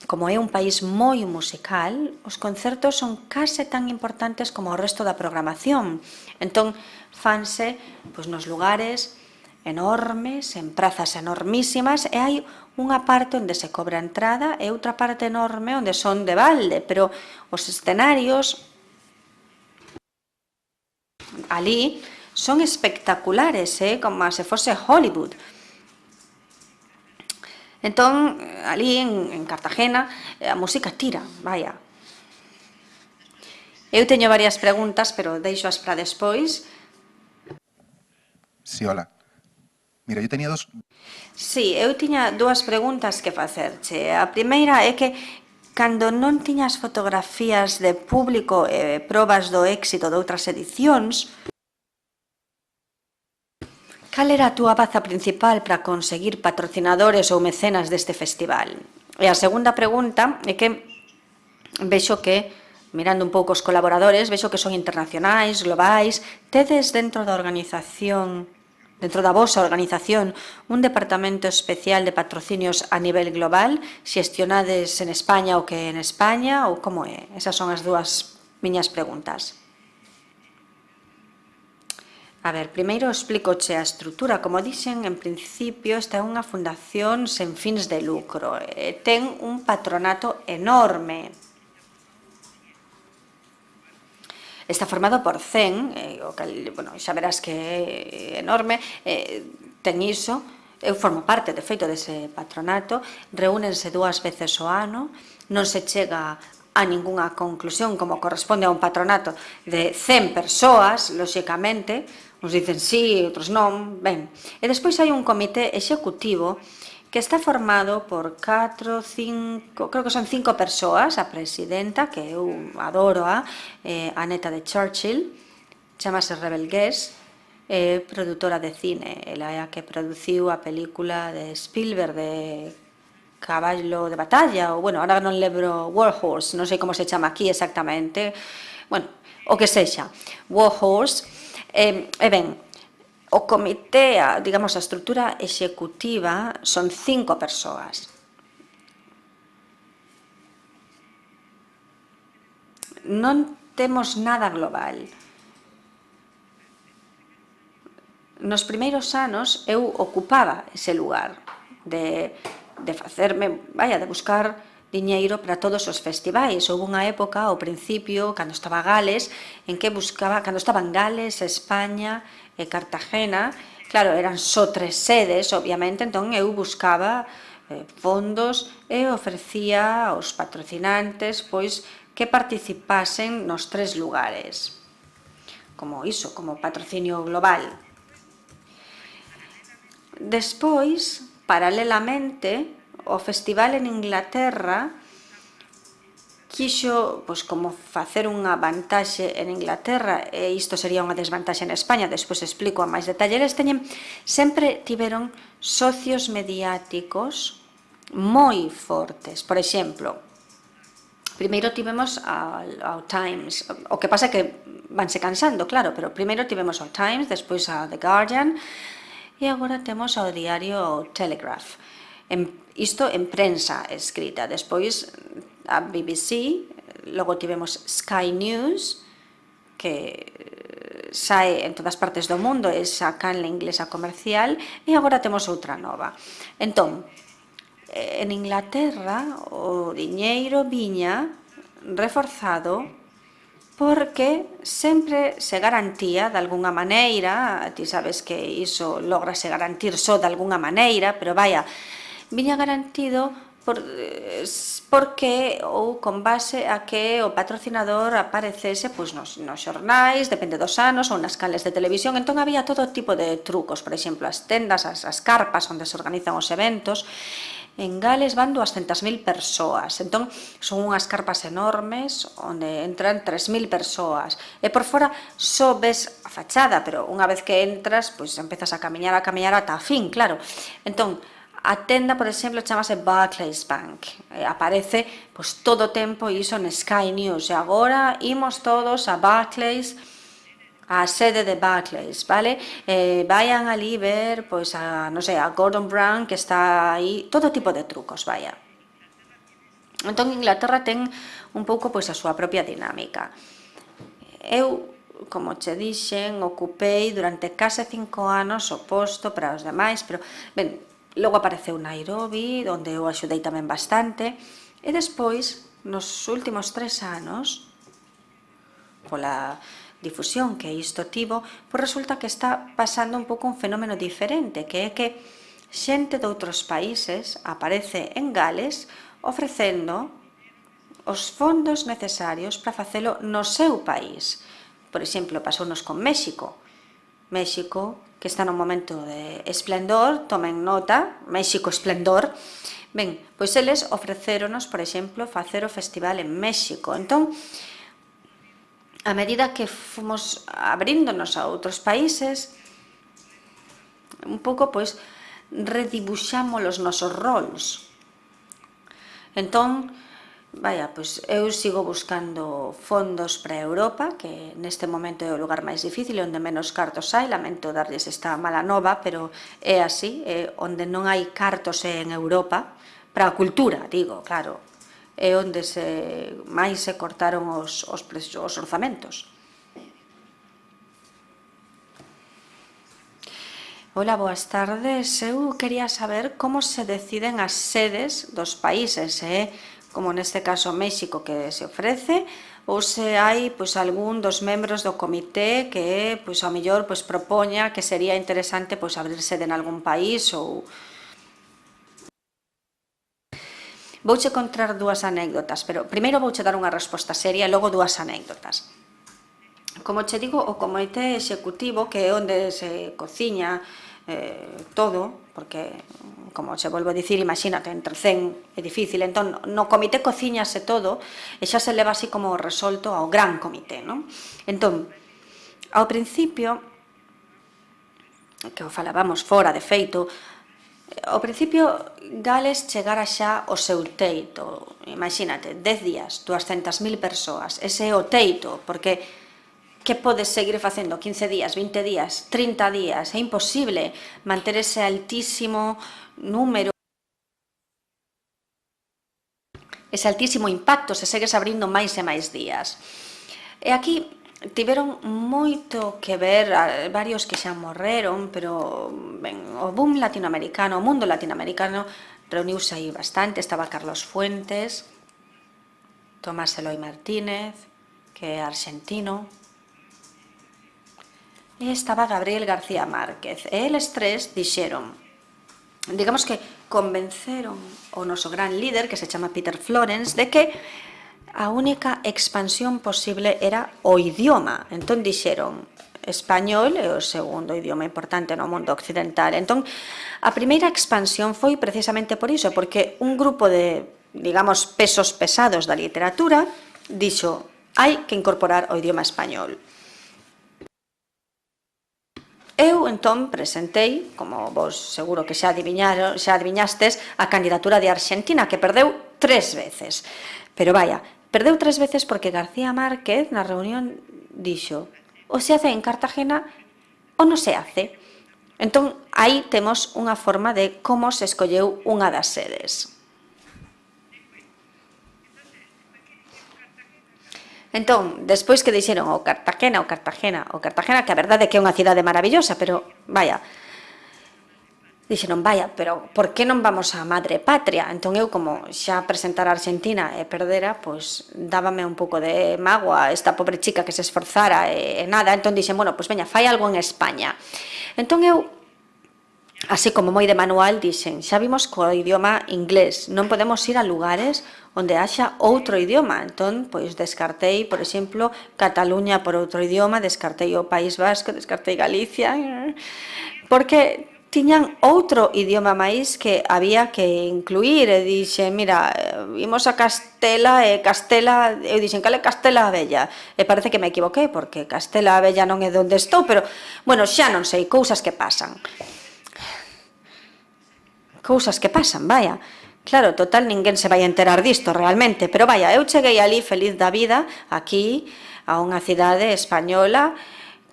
Speaker 4: como é un país moi musical, os concertos son case tan importantes como o resto da programación. Entón, fanse nos lugares enormes, en prazas enormísimas, e hai unha parte onde se cobra entrada e outra parte enorme onde son de balde, pero os escenarios ali son espectaculares, como se fose Hollywood. Entón, ali en Cartagena, a música tira, vaya. Eu teño varias preguntas, pero deixoas para despois.
Speaker 5: Sí, hola. Mira, eu tenía dos...
Speaker 4: Sí, eu tiña dúas preguntas que facerche. A primeira é que, cando non tiñas fotografías de público e probas do éxito de outras edicións, cal era a túa baza principal para conseguir patrocinadores ou mecenas deste festival? E a segunda pregunta é que vexo que, mirando un pouco os colaboradores, vexo que son internacionais, globais. Tedes dentro da organización, dentro da vosa organización, un departamento especial de patrocinios a nivel global? Xestionades en España o que en España, ou como é? Esas son as dúas miñas preguntas. A ver, primeiro explícoche a estrutura. Como dixen, en principio, esta é unha fundación sen fins de lucro. Ten un patronato enorme. Está formado por 100, xa verás que é enorme, ten iso. Eu formo parte, de feito, dese patronato. Reúnense 2 veces ao ano, non se chega a ningunha conclusión como corresponde a un patronato de 100 persoas, lóxicamente. Uns dicen sí, outros non. Ben, e despois hai un comité executivo que está formado por 4, 5, creo que son 5 persoas, a presidenta, que eu adoro, a neta de Churchill, chamase Rebel Guest, produtora de cine. Ela é a que produciu a película de Spielberg de Caballo de Batalla, ou, bueno, ahora non lembro, War Horse, non sei como se chama aquí exactamente, bueno, o que sexa, War Horse. E ben, o comité, digamos, a estrutura executiva son 5 persoas. Non temos nada global. Nos primeiros anos eu ocupaba ese lugar de facerme, de buscar diñeiro para todos os festivais. Houve unha época, ao principio, cando estaba Gales, en que buscaba, cando estaban Gales, España e Cartagena, claro, eran só 3 sedes, obviamente, entón eu buscaba fondos e ofrecía aos patrocinantes, pois, que participasen nos 3 lugares. Como iso, como patrocinio global. Despois, paralelamente, o festival en Inglaterra quixo, como facer unha vantaxe en Inglaterra, e isto sería unha desvantaxe en España, despois explico a máis detalle. Eles sempre tiveron socios mediáticos moi fortes. Por exemplo, primeiro tivemos ao Times, o que pasa é que vanse cansando, claro, pero primeiro tivemos ao Times, despois ao The Guardian, e agora temos ao diario Telegraph. Isto en prensa escrita. Despois a BBC, logo tivemos Sky News, que sae en todas partes do mundo, é a canle inglesa comercial, e agora temos outra nova. Entón, en Inglaterra o diñeiro viña reforzado porque sempre se garantía de alguna maneira, ti sabes que iso lograse garantir só de alguna maneira, pero vaya, viña garantido porque ou con base a que o patrocinador aparecese pois, nos xornais, depende dos anos, ou nas canles de televisión. Entón había todo tipo de trucos, por exemplo, as tendas, as carpas onde se organizan os eventos. En Gales van 200.000 persoas, entón son unhas carpas enormes onde entran 3.000 persoas e por fora só ves a fachada, pero unha vez que entras, pois empezas a camiñar ata a fin, claro. Entón, a tenda, por exemplo, chamase Barclays Bank. Aparece pois, todo o tempo iso en Sky News. E agora imos todos a Barclays, a sede de Barclays, vale? Vayan ali ver, pois, a, non sei, a Gordon Brown, que está aí, todo tipo de trucos, vaya. Entón, Inglaterra ten un pouco, pois, a súa propia dinámica. Eu, como che dixen, ocupei durante case 5 anos o posto para os demais, pero, ben, logo apareceu Nairobi, onde eu axudei tamén bastante, e despois, nos últimos 3 anos, pola difusión que isto tivo, pois resulta que está pasando un pouco un fenómeno diferente, que é que xente de outros países aparece en Gales ofrecendo os fondos necesarios para facelo no seu país. Por exemplo, pasounos con México. México, que está nun momento de esplendor, tomen nota, México esplendor. Ben, pois eles ofrecéronos, por exemplo, facer o festival en México. Entón, a medida que fomos abríndonos a outros países, un pouco, pois, redibuxamos os nosos roles. Entón, vaya, pois, eu sigo buscando fondos para Europa, que neste momento é o lugar máis difícil, onde menos cartos hai, lamento darles esta mala nova, pero é así, onde non hai cartos é en Europa, para a cultura, digo, claro, é onde máis se cortaron os orzamentos. Hola, boas tardes. Eu quería saber como se deciden as sedes dos países, como neste caso México que se ofrece, ou se hai pois, algún dos membros do comité que pois, ao mellor pois, propoña que sería interesante pois, abrir sede en algún país ou... Vouche contar dúas anécdotas, pero primeiro vouche dar unha resposta seria e logo dúas anécdotas. Como che digo, o comité executivo, que é onde se cociña todo, porque, como che volvo a dicir, imagínate, entre 100 é difícil, entón, no comité cociñase todo e xa se leva así como resolto ao gran comité, non? Entón, ao principio, que o falábamos fora de feito, ao principio Gales chegara xa ao seu teito, imagínate, 10 días, 200.000 persoas, ese é o teito, porque que podes seguir facendo 15 días, 20 días, 30 días, é imposible manter ese altísimo número, ese altísimo impacto se segues abrindo máis e máis días. E aquí tiveron moito que ver varios que xa morreron, pero ben, o boom latinoamericano, o mundo latinoamericano reuniuse aí bastante. Estaba Carlos Fuentes, Tomás Eloy Martínez, que é argentino, e estaba Gabriel García Márquez. E eles tres dixeron, digamos que convenceron o noso gran líder, que se chama Peter Florence, de que a única expansión posible era o idioma. Entón dixeron, español é o segundo idioma importante no mundo occidental. Entón, a primeira expansión foi precisamente por iso, porque un grupo de, digamos, pesos pesados da literatura dixo, hai que incorporar o idioma español. Eu, entón, presentei, como vos seguro que xa adiviñastes, a candidatura de Argentina, que perdeu 3 veces. Pero vaya, perdeu 3 veces porque García Márquez na reunión dixo o se hace en Cartagena ou non se hace. Entón, aí temos unha forma de como se escolleu unha das sedes. Entón, despois que dixeron o Cartagena, que a verdade é que é unha cidade maravillosa, pero, vaya, dixeron, vaya, pero por que non vamos á madre patria? Entón eu, como xa presentar a Argentina e perdera, pois dábame un pouco de mágoa esta pobre chica que se esforzara e nada, entón dixen, bueno, pois veña, fai algo en España. Entón eu, así como moi de manual, dixen, xa vimos co idioma inglés, non podemos ir a lugares onde haxa outro idioma. Entón, pois descartei, por exemplo, Cataluña por outro idioma, descartei o País Vasco, descartei Galicia, porque tiñan outro idioma máis que había que incluir, e dixen, mira, imos a Castela, e Castela, eu dixen, cal é Castela a Vella? E parece que me equivoquei, porque Castela a Vella non é onde estou, pero, bueno, xa non sei, cousas que pasan. Cousas que pasan, vaya. Claro, total, ninguén se vai enterar disto realmente, pero vaya, eu cheguei ali feliz da vida, aquí, a unha cidade española,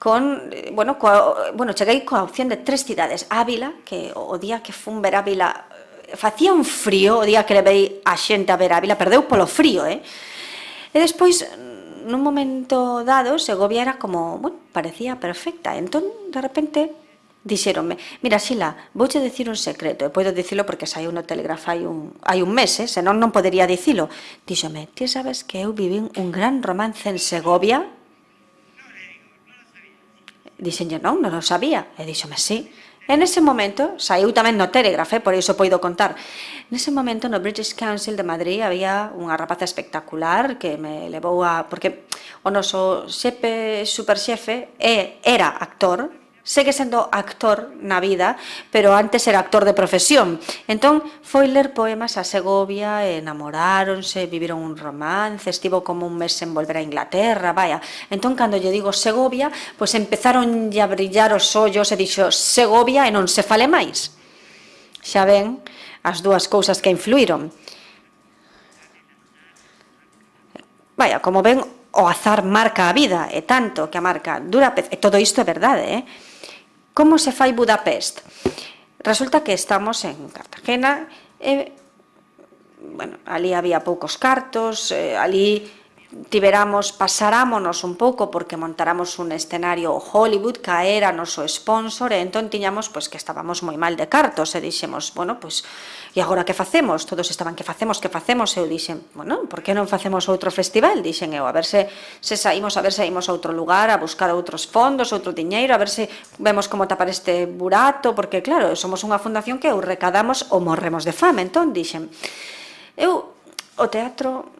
Speaker 4: cheguei coa opción de 3 cidades. Ávila, que o día que fun ver Ávila, facía un frío, o día que levei a xente a ver Ávila, perdeu polo frío, E despois, nun momento dado, Segovia era como, parecía perfecta. Entón, de repente, dixéronme, mira, Xila, vouche dicir un secreto, e podo dicilo porque saiu no Telegraph hai un mes, senón non podería dicilo. Díxome, ti sabes que eu vivín un gran romance en Segovia? Dixenlle, non o sabía. E díxome, sí. E nese momento, saiu tamén no Telegraph, por iso poido contar. Nese momento, no British Council de Madrid, había unha rapaza espectacular que me levou a... Porque o noso superxefe era actor, segue sendo actor na vida, pero antes era actor de profesión. Entón, foi ler poemas a Segovia, enamoráronse, viviron un romance, estivo como un mes en volver a Inglaterra, vaya. Entón, cando lle digo Segovia, pois empezaron a brillar os ollos e dixo Segovia e non se fale máis. Xa ven as dúas cousas que influíron. Vaya, como ven, o azar marca a vida, e tanto que a marca Budapest, e todo isto é verdade, Como se fai Budapest? Resulta que estamos en Cartagena e, ali había poucos cartos, ali pasarámonos un pouco porque montaramos un escenario Hollywood, que era noso sponsor, e entón tiñamos que estábamos moi mal de cartos, e dixemos, e agora que facemos? Todos estaban, que facemos? Eu dixen, por que non facemos outro festival? Dixen eu, a ver se saímos a outro lugar, a buscar outros fondos, outro diñeiro, a ver se vemos como tapar este burato, porque claro, somos unha fundación que ou recadamos ou morremos de fame. Entón dixen, eu, o teatro,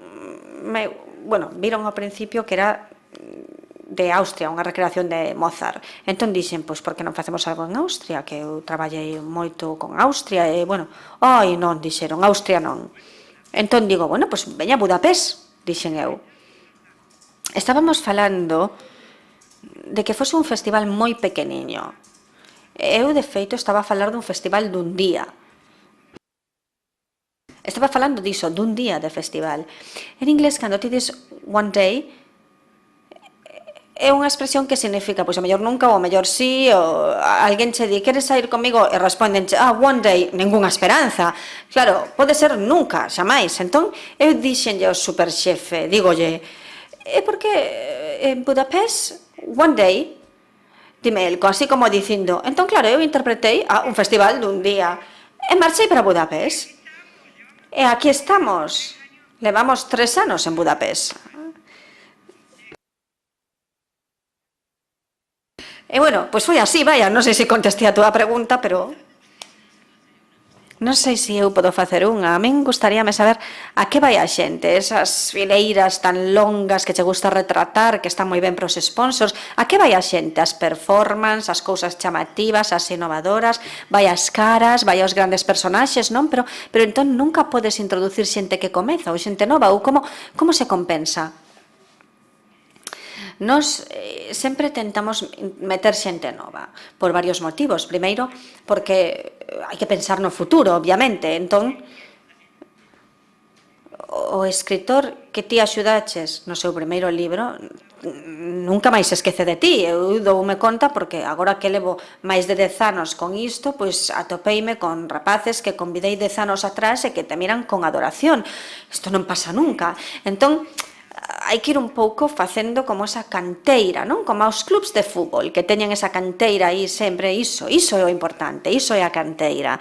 Speaker 4: viron ao principio que era de Austria, unha recreación de Mozart. Entón dixen, por que non facemos algo en Austria? Que eu traballei moito con Austria e, non, dixeron, Austria non. Entón digo, veña a Budapest, dixen eu. Estábamos falando de que fose un festival moi pequeniño. Eu, de feito, estaba a falar dun festival dun día. Estaba falando diso, dun día de festival. En inglés, cando ti dis one day, é unha expresión que significa, a mellor nunca, ou a mellor sí, ou alguén che di, queres sair comigo? E responden, one day, ningunha esperanza. Claro, pode ser nunca, xamais. Entón, eu dixenlle ao superxefe, dígolle, por que en Budapest, one day, dime el, así como dicindo, entón, claro, eu interpretei un festival dun día, e marchei para Budapest. E aquí estamos, levamos 3 anos en Budapest. E pois foi así, vaya, non sei se contestei a túa pregunta, pero non sei se eu podo facer unha. A min gustaríame saber a que vai a xente, esas fileiras tan longas que che gusta retratar, que están moi ben para os sponsors, a que vai a xente? As performances, as cousas chamativas, as innovadoras, vai as caras, vai aos grandes personaxes, non? Pero entón nunca podes introducir xente que comeza ou xente nova, ou como se compensa? Nos sempre tentamos meter xente nova por varios motivos. Primeiro, porque hai que pensar no futuro, obviamente. Entón, o escritor que ti axudaches no seu primeiro libro nunca máis se esquece de ti. Eu doume conta porque agora que levo máis de 10 anos con isto, pois atopeime con rapaces que convidei 10 anos atrás e que te miran con adoración. Isto non pasa nunca. Entón, hai que ir un pouco facendo como esa canteira, non? Como aos clubs de fútbol, que teñen esa canteira aí sempre, iso é o importante, iso é a canteira.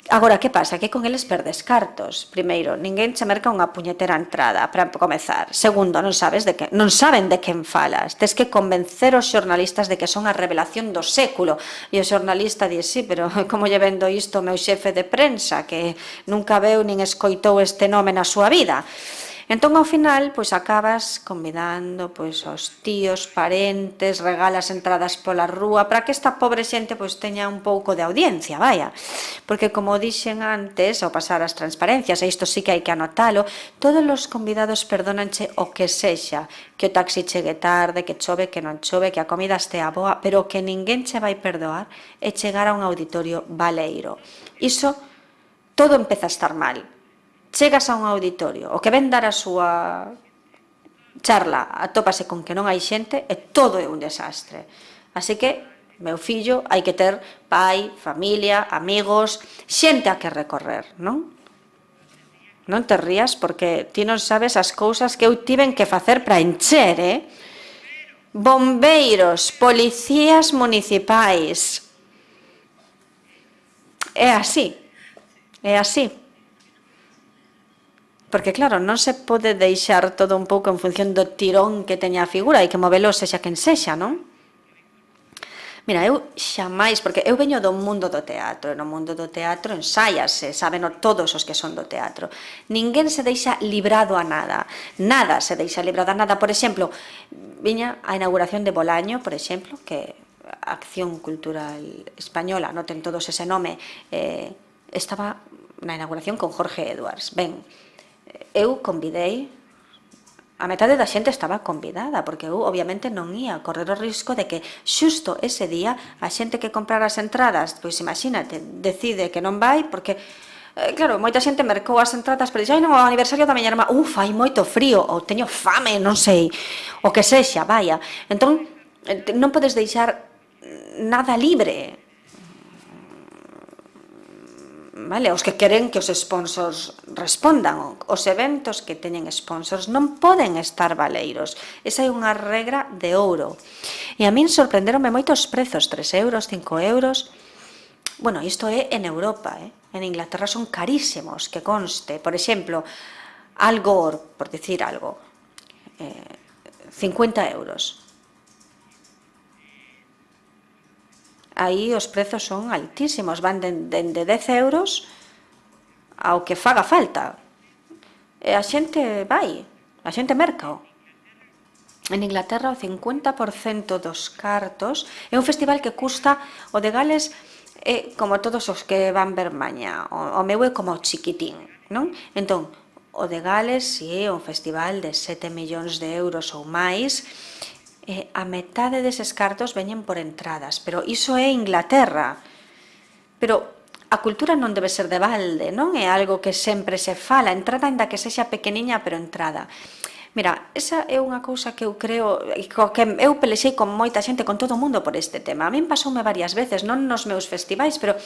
Speaker 4: Agora, que pasa? Que con eles perdes cartos. Primeiro, ninguén che merca unha puñetera entrada para comezar. Segundo, non saben de quen falas. Tes que convencer os xornalistas de que son a revelación do século. E o xornalista di, sí, pero como lle vendo isto o meu xefe de prensa, que nunca veu nin escoitou este nome na súa vida. Entón, ao final, pois acabas convidando pois aos tíos, parentes, regalas entradas pola rúa para que esta pobre xente pois teña un pouco de audiencia, vaya. Porque, como dixen antes, ao pasar as transparencias, e isto sí que hai que anotalo, todos os convidados perdónanche o que sexa, que o taxi chegue tarde, que chove, que non chove, que a comida estea boa, pero que ninguén che vai perdoar é chegar a un auditorio baleiro. Iso, todo empeza a estar mal. Chegas a un auditorio, o que ven dar a súa charla atópase con que non hai xente e todo é un desastre. Así que, meu fillo, hai que ter pai, familia, amigos, xente a que recorrer, non? Non te rías porque ti non sabes as cousas que eu tiven que facer para encher, Bombeiros, policías municipais. É así, é así. Porque, claro, non se pode deixar todo un pouco en función do tirón que teña a figura e que movelo sexa quen sexa, non? Mira, eu xamais, porque eu veño do mundo do teatro, e no mundo do teatro ensaiase, saben todos os que son do teatro. Ninguén se deixa librado a nada, nada se deixa librado a nada. Por exemplo, viña a inauguración de Bolaño, por exemplo, que Acción Cultural Española, noten todos ese nome, estaba na inauguración con Jorge Edwards. Ben, eu convidei, a metade da xente estaba convidada, porque eu obviamente non ia correr o risco de que xusto ese día a xente que comprara as entradas, pois imagínate, decide que non vai, porque, claro, moita xente mercou as entradas, pero dixe, ai non, o aniversario da miña irmá, hai moito frío, ou teño fame, non sei, o que sexa, vaya. Entón, non podes deixar nada libre. Vale, os que queren que os sponsors respondan, os eventos que teñen sponsors non poden estar baleiros. Esa é unha regra de ouro. E a min sorprenderonme moitos prezos, 3 euros, 5 euros. Bueno, isto é en Europa, en Inglaterra son carísimos, que conste. Por exemplo, Al Gore, por dicir algo, 50 euros. Aí os prezos son altísimos, van dende 10 euros ao que faga falta. E a xente vai, a xente merca. En Inglaterra o 50% dos cartos é un festival que custa, o de Gales é como todos os que van ver maña, o meu é como chiquitín, non? Entón, o de Gales é un festival de 7 millóns de euros ou máis, a metade deses cartos veñen por entradas, pero iso é Inglaterra. Pero a cultura non debe ser de balde, non é algo que sempre se fala, entrada ainda que sexa pequeniña, pero entrada. Mira, esa é unha cousa que eu creo, que eu pelexei con moita xente, con todo o mundo por este tema. A min pasoume varias veces, non nos meus festivais, pero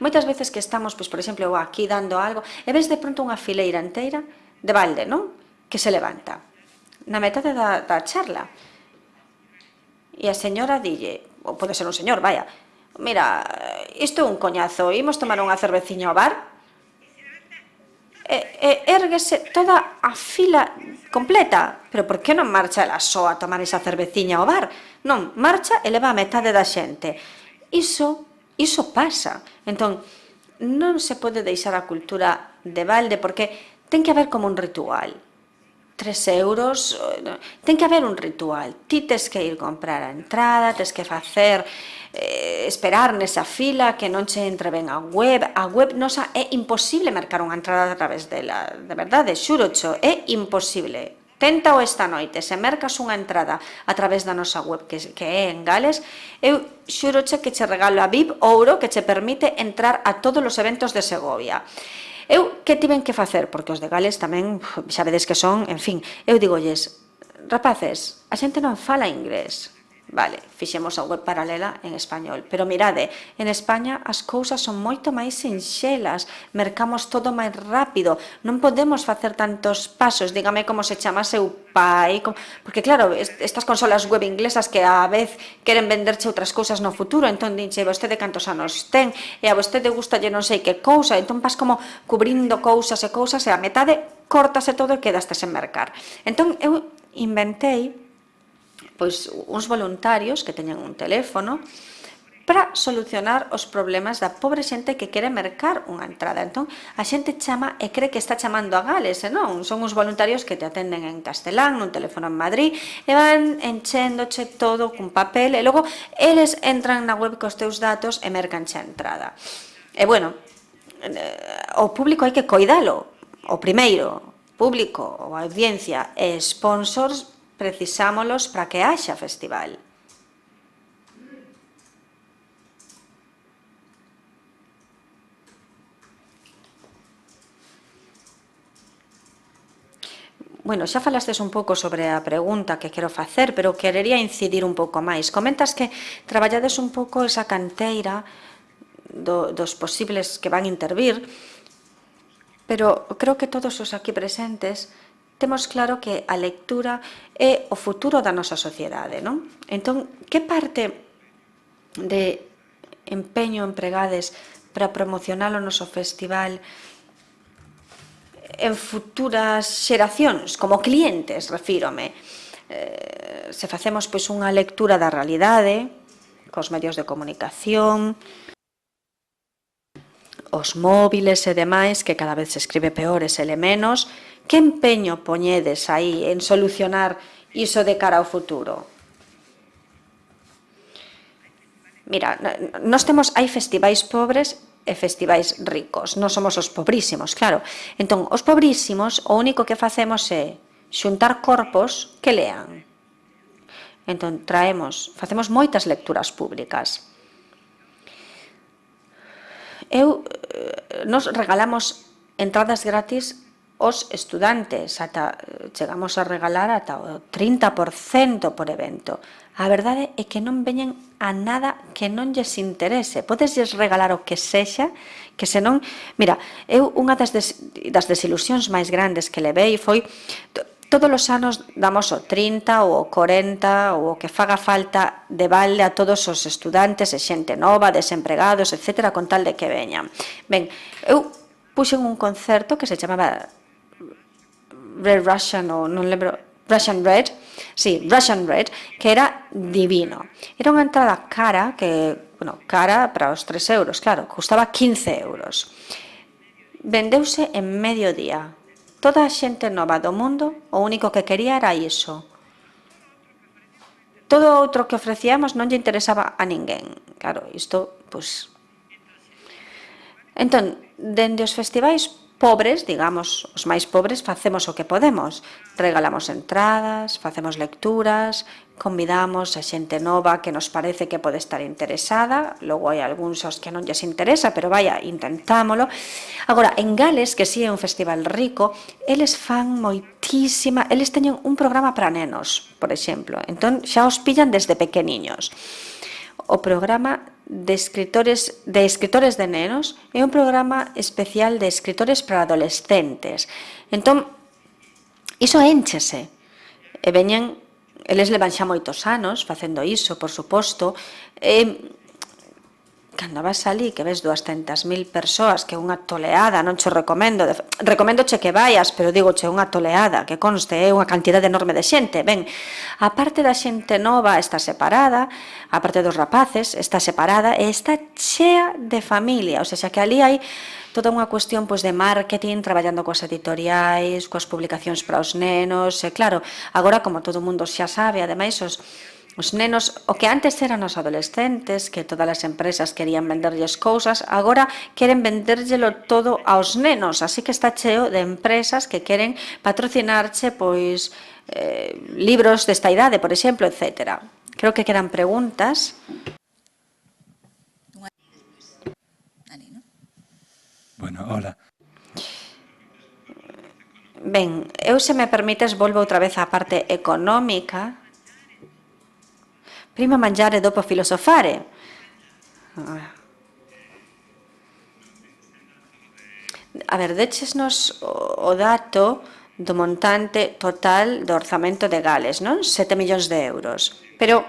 Speaker 4: moitas veces que estamos, pois, por exemplo, aquí dando algo, e ves de pronto unha fileira inteira de balde, non? Que se levanta na metade da charla. E a señora dille, ou pode ser un señor, vaya, mira, isto é un coñazo, imos tomar unha cerveciña ao bar? Érguese toda a fila completa, pero por que non marcha ela só a tomar esa cerveciña ao bar? Non, marcha e leva a metade da xente. Iso pasa. Entón, non se pode deixar a cultura de balde, porque ten que haber como un ritual. 3 euros, ten que haber un ritual. Ti tes que ir comprar a entrada, tes que facer, esperar nesa fila, que non che entre ben a web. A web nosa é imposible marcar unha entrada a través dela. De verdade, xúrocho, é imposible. Téntao esta noite, se mercas unha entrada a través da nosa web, que é en Gales, eu xúroche que che regalo a VIP Ouro, que che permite entrar a todos os eventos de Segovia. Eu que tiven que facer? Porque os de Gales tamén, xa vedes que son, en fin, eu digolles, rapaces, a xente non fala inglés. Vale, fixemos a web paralela en español. Pero mirade, en España as cousas son moito máis sinxelas, mercamos todo máis rápido, non podemos facer tantos pasos, dígame como se chama seu pai, porque claro, estas consolas web inglesas que a vez queren venderche outras cousas no futuro, entón dinche, vostede cantos anos ten, e a vostede gustalle non sei que cousa, entón vas como cubrindo cousas e a metade córtase todo e quedaste sen mercar. Entón eu inventei pois uns voluntarios que teñen un teléfono para solucionar os problemas da pobre xente que quere mercar unha entrada. Entón, a xente chama e cree que está chamando a Gales, e non, son uns voluntarios que te atenden en castelán, nun teléfono en Madrid, e van enchéndoche todo cun papel, e logo eles entran na web cos teus datos e mercanche a entrada. E bueno, o público hai que coidalo. O primeiro, público, ou audiencia e sponsors, precisámolos para que haxa festival. Bueno, xa falastes un pouco sobre a pregunta que quero facer, pero querería incidir un pouco máis. Comentas que traballades un pouco esa canteira dos posibles que van intervir, pero creo que todos os aquí presentes temos claro que a lectura é o futuro da nosa sociedade, non? Entón, que parte de empeño empregades para promocionar o noso festival en futuras xeracións, como clientes, refírome? Se facemos pois unha lectura da realidade, cos medios de comunicación, os móviles e demais, que cada vez se escribe peor e se le menos, que empeño poñedes aí en solucionar iso de cara ao futuro? Mira, hai festivais pobres e festivais ricos, non somos os pobrísimos, claro. Entón, os pobrísimos, o único que facemos é xuntar corpos que lean. Entón, facemos moitas lecturas públicas. Nos regalamos entradas gratis aos estudantes, chegamos a regalar ata o 30% por evento. A verdade é que non veñen a nada que non lles interese. Podesles regalar o que sexa, que senón... Mira, unha das desilusións máis grandes que levei foi... Todos os anos damos o 30 ou o 40 ou o que faga falta de balde a todos os estudantes e xente nova, desempregados, etc., con tal de que veñan. Ben, eu puxen un concerto que se chamaba Red Russian, ou non lembro, Russian Red, que era divino. Era unha entrada cara, cara para os 3 euros, claro, custaba 15 euros. Vendeuse en medio día. Toda a xente nova do mundo, o único que quería era iso. Todo outro que ofrecíamos non lle interesaba a ninguén. Claro, isto, pois... Entón, dende os festivais pobres, digamos, os máis pobres, facemos o que podemos. Regalamos entradas, facemos lecturas, convidamos a xente nova que nos parece que pode estar interesada, logo hai algúns aos que non lles interesa, pero vaya, intentámolo. Agora, en Gales, que si é un festival rico, eles fan moitísima, eles teñen un programa para nenos, por exemplo, entón xa os pillan desde pequeniños. O programa de escritores de nenos é un programa especial de escritores para adolescentes. Entón, iso énchese. E veñen, eles levan xa moitos anos facendo iso, por suposto. Cando vas ali que ves 200.000 persoas, que é unha toleada, non che recomendo, recoméndoche que vayas, pero digoche unha toleada, que conste, é unha cantidade enorme de xente. Ben, a parte da xente nova está separada, a parte dos rapaces está separada e está chea de familia, ou seja, que ali hai toda unha cuestión pois, de marketing, traballando coas editoriais, coas publicacións para os nenos, e claro, agora, como todo o mundo xa sabe, ademais, os nenos, o que antes eran os adolescentes, que todas as empresas querían venderlles cousas, agora queren vendérllelo todo aos nenos, así que está cheo de empresas que queren patrocinarche pois libros desta idade, por exemplo, etc. Creo que quedan preguntas.
Speaker 5: Bueno, hola.
Speaker 4: Ben, eu, se me permites, volvo outra vez á parte económica. Prima mangiare dopo filosofare. A ver, déchesnos o dato do montante total do orzamento de Gales, non? 7 millóns de euros. Pero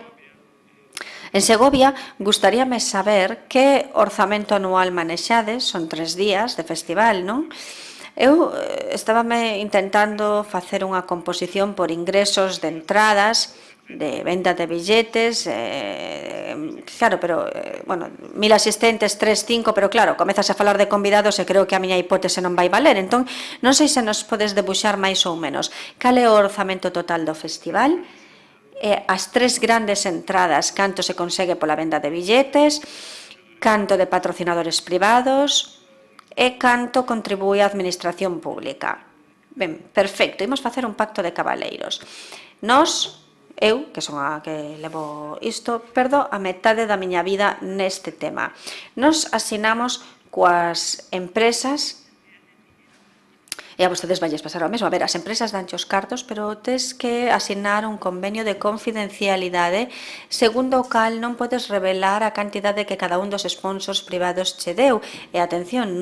Speaker 4: en Segovia gustaríame saber que orzamento anual manexades, son 3 días de festival, non? Eu estábame intentando facer unha composición por ingresos de entradas, de venda de billetes, claro, pero, bueno, 1000 asistentes, 3, 5, pero claro, comezas a falar de convidados e creo que a miña hipótese non vai valer. Entón, non sei se nos podes debuxar máis ou menos. Cal é o orzamento total do festival? As 3 grandes entradas, canto se consegue pola venda de billetes, canto de patrocinadores privados e canto contribúe a administración pública. Ben, perfecto, imos facer un pacto de cabaleiros. Eu, que son a que levo isto, perdo a metade da miña vida neste tema. Nos asinamos coas empresas, e a vostedes valles pasar o mesmo. A ver, as empresas danche os cartos, pero tes que asinar un convenio de confidencialidade segundo o cal non podes revelar a cantidade que cada un dos sponsors privados che deu. E atención,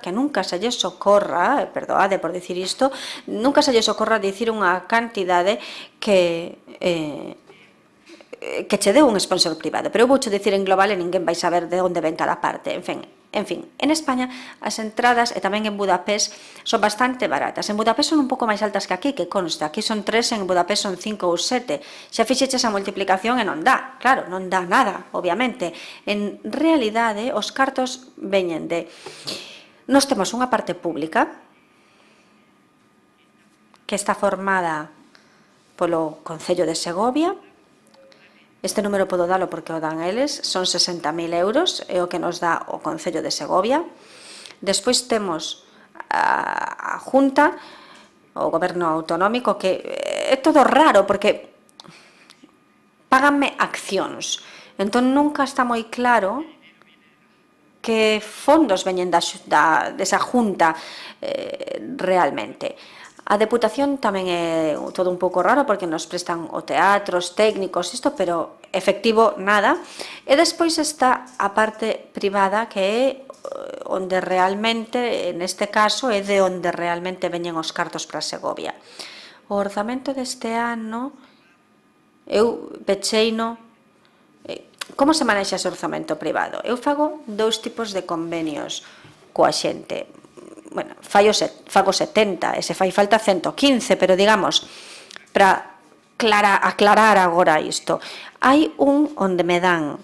Speaker 4: que nunca se lles socorra, perdoade por dicir isto, nunca se lles socorra dicir unha cantidade que che deu un sponsor privado, pero eu voucho dicir en global e ninguén vai saber de onde ven cada parte. En fin, en España as entradas e tamén en Budapest son bastante baratas. En Budapest son un pouco máis altas que aquí, que consta. Aquí son 3, en Budapest son 5 ou 7. Xa fixeches a multiplicación e non dá. Claro, non dá nada, obviamente. En realidade, os cartos veñen de... Nos temos unha parte pública que está formada polo Concello de Segovia. Este número podo dalo porque o dan eles, son 60.000 euros, é o que nos dá o Concello de Segovia. Despois temos a Junta, o Goberno Autonómico, que é todo raro porque páganme accións. Entón nunca está moi claro que fondos veñen desa Junta realmente. A Deputación tamén é todo un pouco raro porque nos prestan o teatro, os técnicos, isto, pero efectivo nada. E despois está a parte privada que é onde realmente, neste caso, é de onde realmente veñen os cartos para Segovia. O orzamento deste ano, eu pecheino. Como se manexa ese orzamento privado? Eu fago 2 tipos de convenios coa xente. Bueno, fago 70, e se fai falta 115, pero digamos, para aclarar agora isto, hai un onde me dan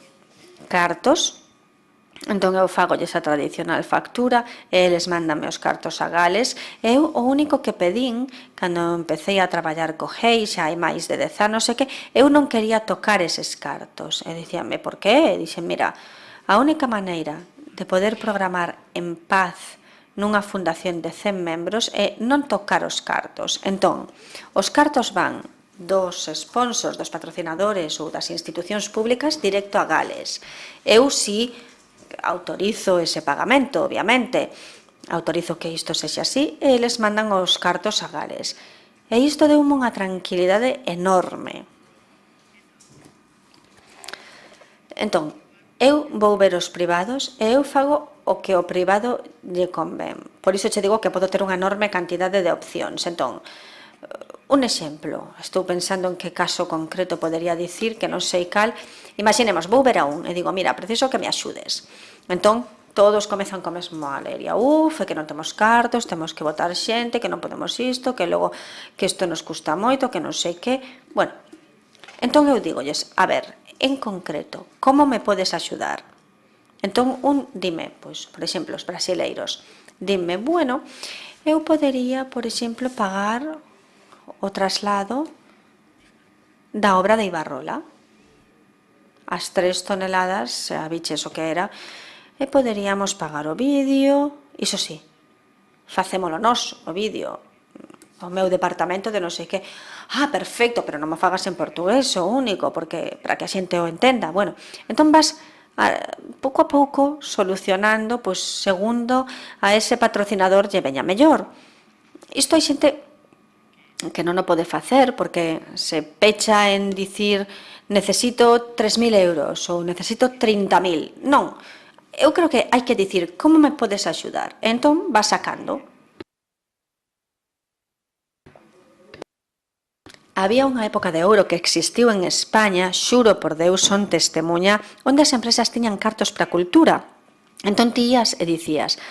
Speaker 4: cartos, entón eu fago esa tradicional factura, e eles mandanme os cartos a Gales, e eu o único que pedín, cando empecé a traballar co GEI, xa hai máis de 10 anos, é que eu non quería tocar eses cartos, e dicíanme, por qué? E dixen, mira, a única maneira de poder programar en paz nunha fundación de 100 membros é non tocar os cartos. Entón, os cartos van dos sponsors, dos patrocinadores ou das institucións públicas directo a Gales. Eu si autorizo ese pagamento, obviamente, autorizo que isto sexa así, e eles mandan os cartos a Gales. E isto deu-me unha tranquilidade enorme. Entón, eu vou ver os privados e eu fago o que o privado lle convén. Por iso che digo que podo ter unha enorme cantidade de opcións. Entón, un exemplo, estou pensando en que caso concreto podería dicir, que non sei cal. Imaginemos, vou ver a un e digo, mira, preciso que me axudes. Entón, todos comezan co mesmo alegría. É que non temos cartos, temos que botar xente, que non podemos isto, que logo que isto nos custa moito, que non sei que. Bueno, entón eu digolles, a ver, en concreto, como me podes axudar? Entón, dime, pois, por exemplo, os brasileiros, dime, bueno, eu podería, por exemplo, pagar o traslado da obra de Ibarrola, as 3 toneladas, a biches o que era, e poderíamos pagar o vídeo, iso sí, facémolo nós, o vídeo, o meu departamento de non sei que. Perfecto, pero non me fagas en portugués, o único, porque para que a xente o entenda. Bueno, entón vas pouco a pouco solucionando, pois segundo a ese patrocinador lle veña mellor. Isto hai xente que non o pode facer porque se pecha en dicir necesito 3.000 euros ou necesito 30.000. Non, eu creo que hai que dicir como me podes axudar. Entón, vas sacando. Había unha época de ouro que existiu en España, xuro por Deus, son testemunha, onde as empresas tiñan cartos para a cultura. Entón ti ías e dicías,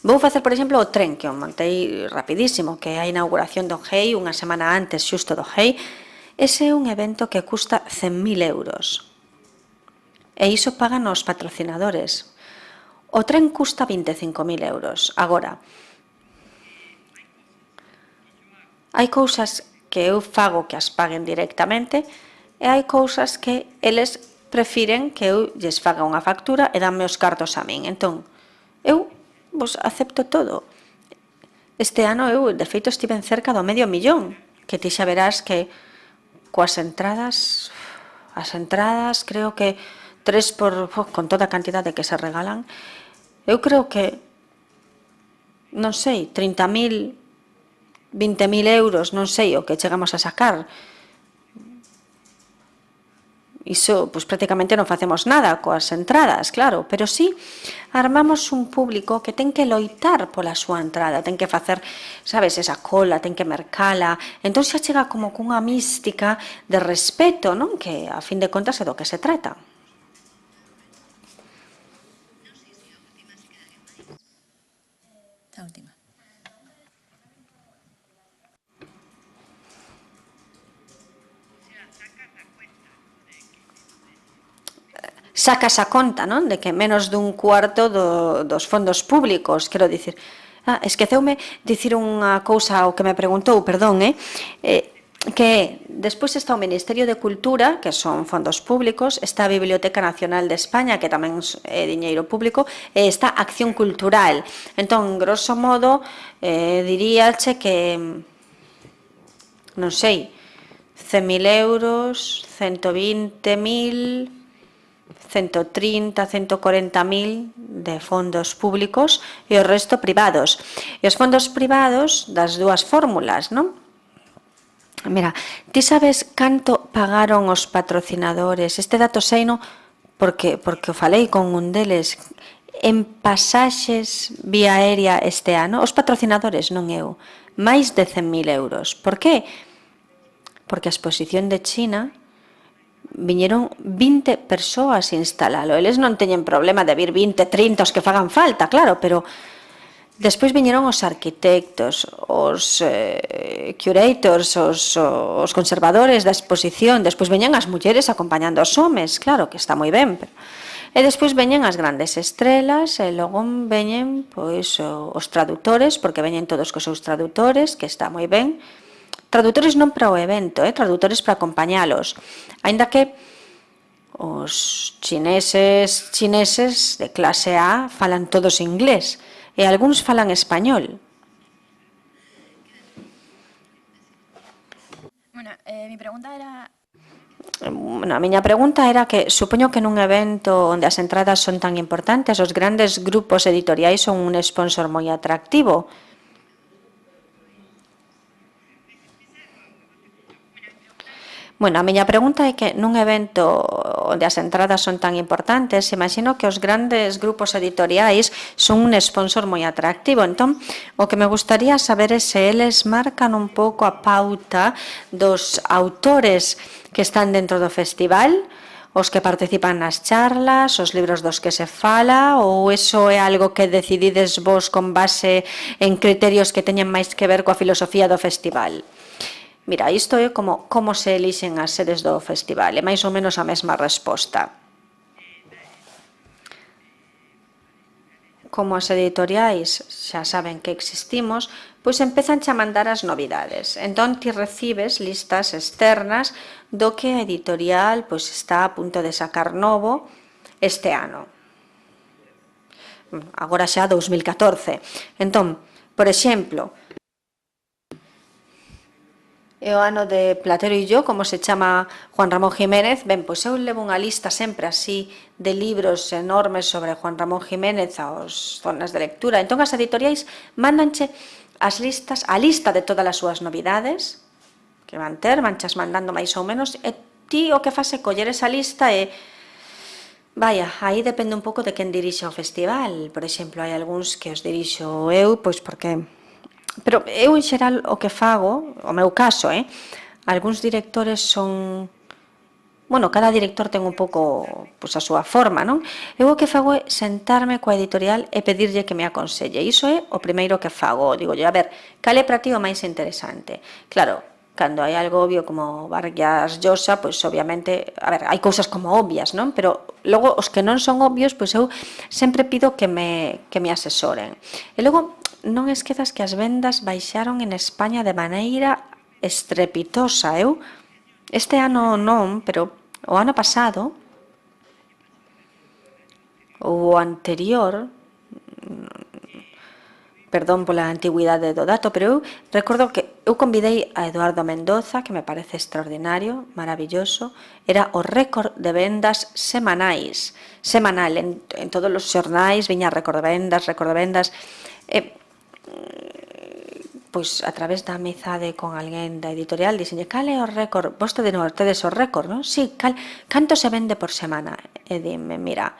Speaker 4: vou facer, por exemplo, o tren, que o montei rapidísimo, que é a inauguración do GEI, unha semana antes xusto do GEI. Ese é un evento que custa 100.000 euros. E iso pagan os patrocinadores. O tren custa 25.000 euros. Agora, hai cousas que eu fago que as paguen directamente e hai cousas que eles prefiren que eu lles faga unha factura e danme os cartos a min. Entón, eu acepto todo. Este ano eu, de feito, estive cerca do $500.000, que ti xa verás que coas entradas, as entradas, creo que 3 con toda a cantidade que se regalan, eu creo que, non sei, 30.000, 20.000 euros, non sei o que chegamos a sacar. Iso, pois prácticamente non facemos nada coas entradas, claro, pero sí armamos un público que ten que loitar pola súa entrada, ten que facer, sabes, esa cola, ten que mercala, entón xa chega como cunha mística de respeto, non? Que a fin de contas é do que se trata.
Speaker 1: A última.
Speaker 4: Sacas a conta, non? De que menos dun cuarto dos fondos públicos, quero dicir. Esqueceume dicir unha cousa ao que me preguntou, perdón, que despois está o Ministerio de Cultura, que son fondos públicos, está a Biblioteca Nacional de España, que tamén é diñeiro público, e está Acción Cultural. Entón, grosso modo, diríache que, non sei, 100.000 euros, 120.000... 130, 140.000 de fondos públicos e o resto privados. E os fondos privados das dúas fórmulas, non? Mira, ti sabes canto pagaron os patrocinadores? Este dato seino porque o falei con un deles en pasaxes vía aérea este ano. Os patrocinadores, non eu. Máis de 100.000 euros. Por qué? Porque a exposición de China viñeron 20 persoas a instalalo. Eles non teñen problema de vir 20, 30 os que fagan falta, claro, pero despois viñeron os arquitectos, os curators, os conservadores da exposición, despois veñen as mulleres acompañando os homes, claro, que está moi ben, pero... E despois veñen as grandes estrelas e logo veñen pois os traductores, porque veñen todos cos seus traductores, que está moi ben. Traductores non para o evento, traductores para acompañalos. Aínda que os chineses de clase A falan todos inglés e algúns falan español.
Speaker 6: Bueno, mi pregunta era...
Speaker 4: A miña pregunta era que supoño que nun evento onde as entradas son tan importantes, os grandes grupos editoriais son un sponsor moi atractivo. Bueno, a miña pregunta é que nun evento onde as entradas son tan importantes, imagino que os grandes grupos editoriais son un sponsor moi atractivo. Entón, o que me gustaría saber é se eles marcan un pouco a pauta dos autores que están dentro do festival, os que participan nas charlas, os libros dos que se fala, ou iso é algo que decidides vos con base en criterios que teñen máis que ver coa filosofía do festival? Mira, isto é como se elixen as sedes do festival, é máis ou menos a mesma resposta. Como as editoriais xa saben que existimos, pois empezan a mandar as novidades. Entón, ti recibes listas externas do que a editorial pois está a punto de sacar novo este ano. Agora xa 2014. Entón, por exemplo, é o ano de Platero e yo, como se chama Juan Ramón Jiménez. Ben, pois eu levo unha lista sempre así de libros enormes sobre Juan Ramón Jiménez aos zonas de lectura. Entón, as editoriais mandanche as listas, a lista de todas as súas novidades que van ter, vanchas mandando máis ou menos, e ti o que fas é coller esa lista e vaya, aí depende un pouco de quen dirixa o festival. Por exemplo, hai algúns que os dirixo eu, pois porque... Pero eu, en xeral, o que fago, o meu caso, algúns directores son... Bueno, cada director ten un pouco pois, a súa forma, non? Eu o que fago é sentarme coa editorial e pedirlle que me aconselle. Iso é o primeiro que fago. Digo, a ver, cal é para ti o máis interesante? Claro, cando hai algo obvio como Vargas Llosa, pois obviamente, a ver, hai cousas como obvias, non? Pero logo os que non son obvios, pois eu sempre pido que me asesoren. E logo non esquezas que as vendas baixaron en España de maneira estrepitosa. Eu este ano non, pero o ano pasado ou o anterior, perdón pola antigüidade do dato, pero eu recordo que eu convidei a Eduardo Mendoza, que me parece extraordinario, maravilloso, era o récord de vendas semanais, semanal, en todos os xornais, viña récord de vendas, pois a través da amizade con alguén da editorial, dixenlle, cal é o récord? Vostede non tedes o récord, non? Si, canto se vende por semana? E dime, mira,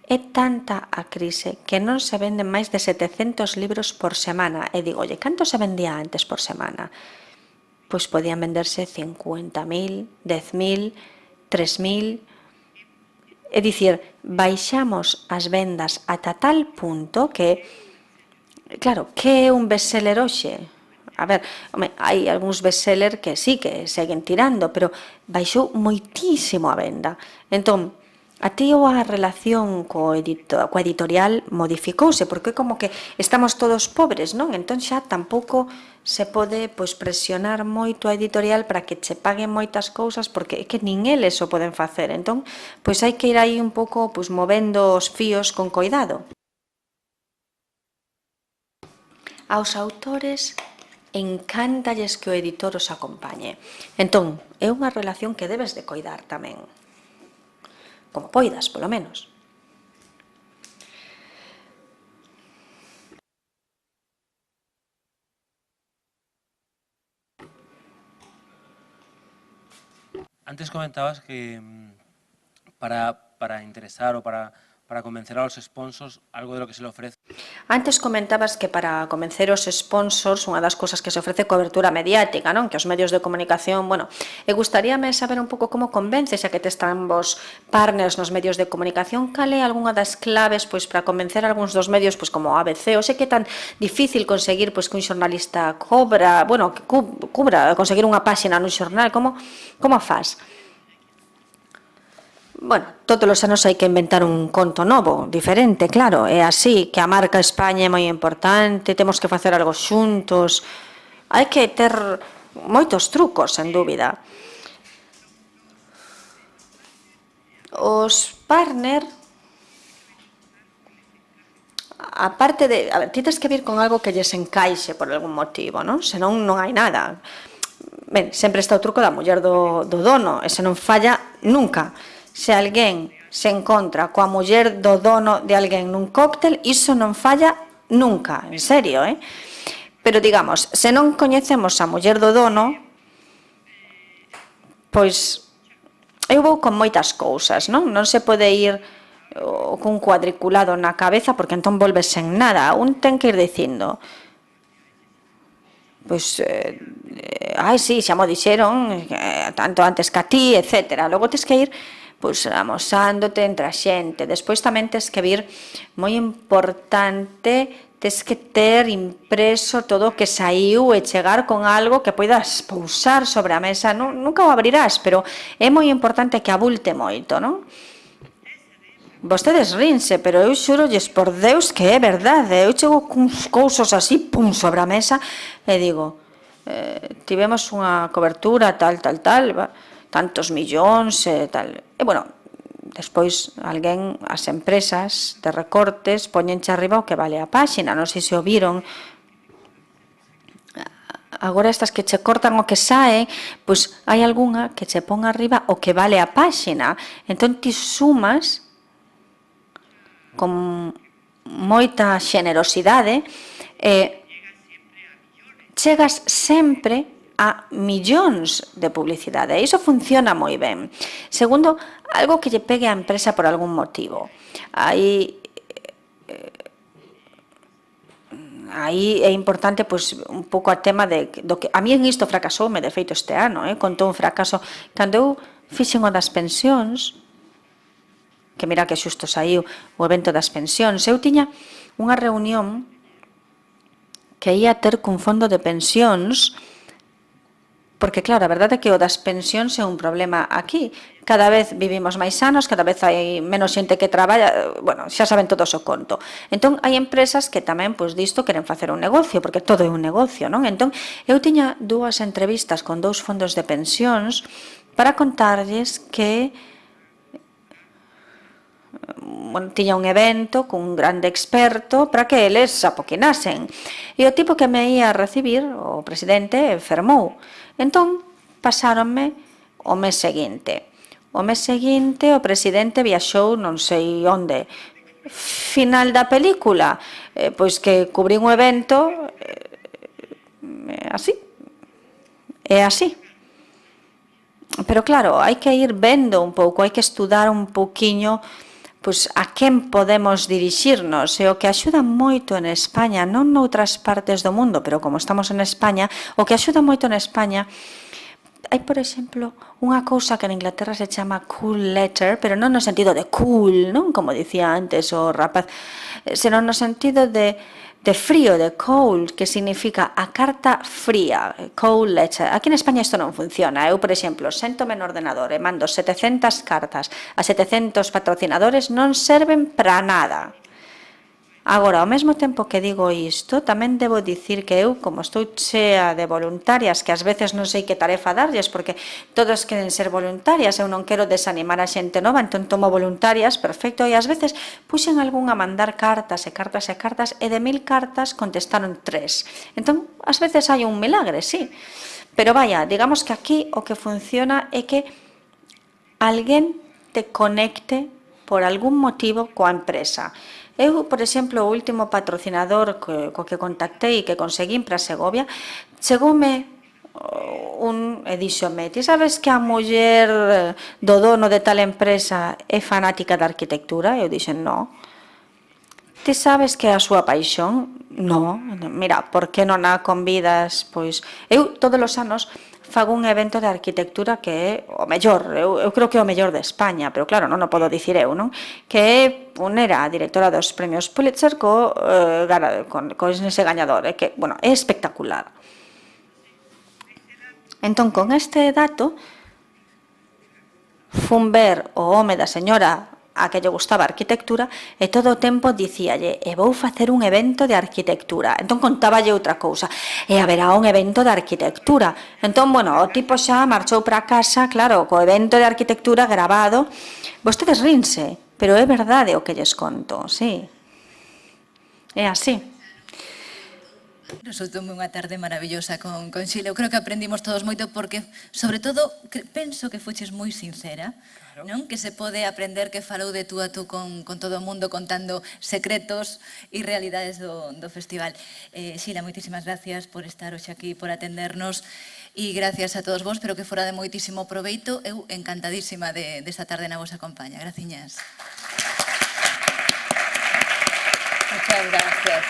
Speaker 4: é tanta a crise que non se venden máis de 700 libros por semana. E digo, oye, canto se vendía antes por semana? Pois podían venderse 50.000, 10.000, 3.000... É dicir, baixamos as vendas ata tal punto que, claro, que é un bestseller hoxe? A ver, hai algúns bestseller que sí que seguen tirando, pero baixou moitísimo a venda. Entón, a ti ou a relación coa editorial modificouse, porque como que estamos todos pobres, non? Entón xa tampouco se pode presionar moito a editorial para que che paguen moitas cousas, porque é que nin eles o poden facer. Entón, hai que ir aí un pouco movendo os fíos con coidado. Aos autores encántalles que o editor os acompañe. Entón, é unha relación que debes de coidar tamén. Como poidas, polo menos.
Speaker 7: Antes comentabas que para interesar o para convencer a los sponsors, algo de lo que se le ofrece.
Speaker 4: Antes comentabas que para convencer os sponsors, unha das cousas que se ofrece cobertura mediática, non? Que os medios de comunicación, bueno, e gustaríame saber un pouco como convences, xa que te están vos partners nos medios de comunicación, cal é algunha das claves para convencer algúns dos medios, como ABC, ou sei que é tan difícil conseguir que un xornalista cubra conseguir unha páxina nun xornal, como faz? Bueno, todos os anos hai que inventar un conto novo, diferente, claro, é así, que a marca España é moi importante, temos que facer algo xuntos, hai que ter moitos trucos, sen dúbida. Os partner, aparte de, a ver, ti tes que vir con algo que lles encaixe por algún motivo, non? Senón non hai nada. Ben, sempre está o truco da muller do dono, ese non falla nunca. Se alguén se encontra coa muller do dono de alguén nun cóctel, iso non falla nunca, en serio, Pero, digamos, se non coñecemos a muller do dono, pois eu vou con moitas cousas, non? Non se pode ir cun cuadriculado na cabeza, porque entón volves sen nada. Un ten que ir dicindo, pois, sí, xa mo dixeron, tanto antes que a ti, etcétera. Logo tes que ir amosándote entre a xente. Despois tamén tes que vir, moi importante, tes que ter impreso todo o que saiu e chegar con algo que poidas pousar sobre a mesa. Nunca o abrirás, pero é moi importante que abulte moito, non? Vostedes rinse, pero eu xurolles por Deus que é verdade. Eu chego con cousas así, pum, sobre a mesa, e digo, tivemos unha cobertura, tal, tantos millóns e tal. E, bueno, despois alguén, as empresas de recortes, poñenche arriba o que vale a páxina. Non sei se o viron. Agora estas que che cortan o que sae, pois hai algunha que che pon arriba o que vale a páxina. Entón ti sumas con moita xenerosidade e chegas sempre a millóns de publicidade. E iso funciona moi ben. Segundo, algo que lle pegue á empresa por algún motivo. Aí é importante pois un pouco a tema do que a mí en isto fracasoume de feito este ano, contou un fracaso cando eu fixen o das pensións, que mira que xusto saiu o evento das pensións, eu tiña unha reunión que ia ter cun fondo de pensións. Porque, claro, a verdade é que o das pensións é un problema aquí. Cada vez vivimos máis anos, cada vez hai menos xente que traballa, bueno, xa saben todos o conto. Entón, hai empresas que tamén, pois, disto queren facer un negocio, porque todo é un negocio, non? Entón, eu tiña 2 entrevistas con 2 fondos de pensións para contarlles que tiña un evento cun grande experto para que eles apoquinasen. E o tipo que me ia a recibir, o presidente, enfermou. Entón, pasáronme o mes seguinte. O mes seguinte, o presidente viaxou non sei onde. Final da película, pois que cubrín un evento, así. É así. Pero claro, hai que ir vendo un pouco, hai que estudar un pouquiño pois a quen podemos dirixirnos, e o que axuda moito en España, non noutras partes do mundo, pero como estamos en España, o que axuda moito en España, hai, por exemplo, unha cousa que en Inglaterra se chama cool letter, pero non no sentido de cool, non como dicía antes o rapaz, senón no sentido de frío, de cold, que significa a carta fría, cold letter. Aquí en España isto non funciona. Eu, por exemplo, séntome no ordenador e mando 700 cartas a 700 patrocinadores, non serven para nada. Agora, ao mesmo tempo que digo isto, tamén debo dicir que eu, como estou chea de voluntarias, que ás veces non sei que tarefa darlles, porque todos queren ser voluntarias, eu non quero desanimar a xente nova, entón tomo voluntarias, perfecto, e ás veces puxen algún a mandar cartas e cartas e cartas, e de 1000 cartas contestaron 3. Entón, ás veces hai un milagre, sí. Pero vaya, digamos que aquí o que funciona é que alguén te conecte por algún motivo coa empresa. Eu, por exemplo, o último patrocinador co que contactei e que conseguín para Segovia, chegoume e díxome, ti sabes que a muller do dono de tal empresa é fanática da arquitectura? Eu dixen, no. Ti sabes que é a súa paixón? No. Mira, por que non a convidas? Pois, eu todos os anos fago un evento de arquitectura que é o mellor, eu creo que é o mellor de España, pero claro, non o podo dicir eu, non? Que é poner a directora dos premios Pulitzer con ese gañador, que, bueno, é espectacular. Entón, con este dato, fun ver o home da señora a que lle gustaba a arquitectura e todo o tempo dicíalle, e vou facer un evento de arquitectura. Entón contáballe outra cousa, e haberá un evento de arquitectura. Entón, bueno, o tipo xa marchou para casa, claro, co evento de arquitectura grabado. Vostedes rinse, pero é verdade o que lles conto, sí. É así.
Speaker 1: Resultou unha tarde maravillosa con Xile. Eu creo que aprendimos todos moito porque, sobre todo, penso que fuches moi sincera, non? Que se pode aprender que falou de tú a tú con todo o mundo contando secretos e realidades do festival. Xila, moitísimas gracias por estar hoxe aquí, por atendernos, e gracias a todos vos, pero que fora de moitísimo proveito. Eu encantadísima desta tarde na vosa compañía. Graciñas.
Speaker 2: Muchas gracias.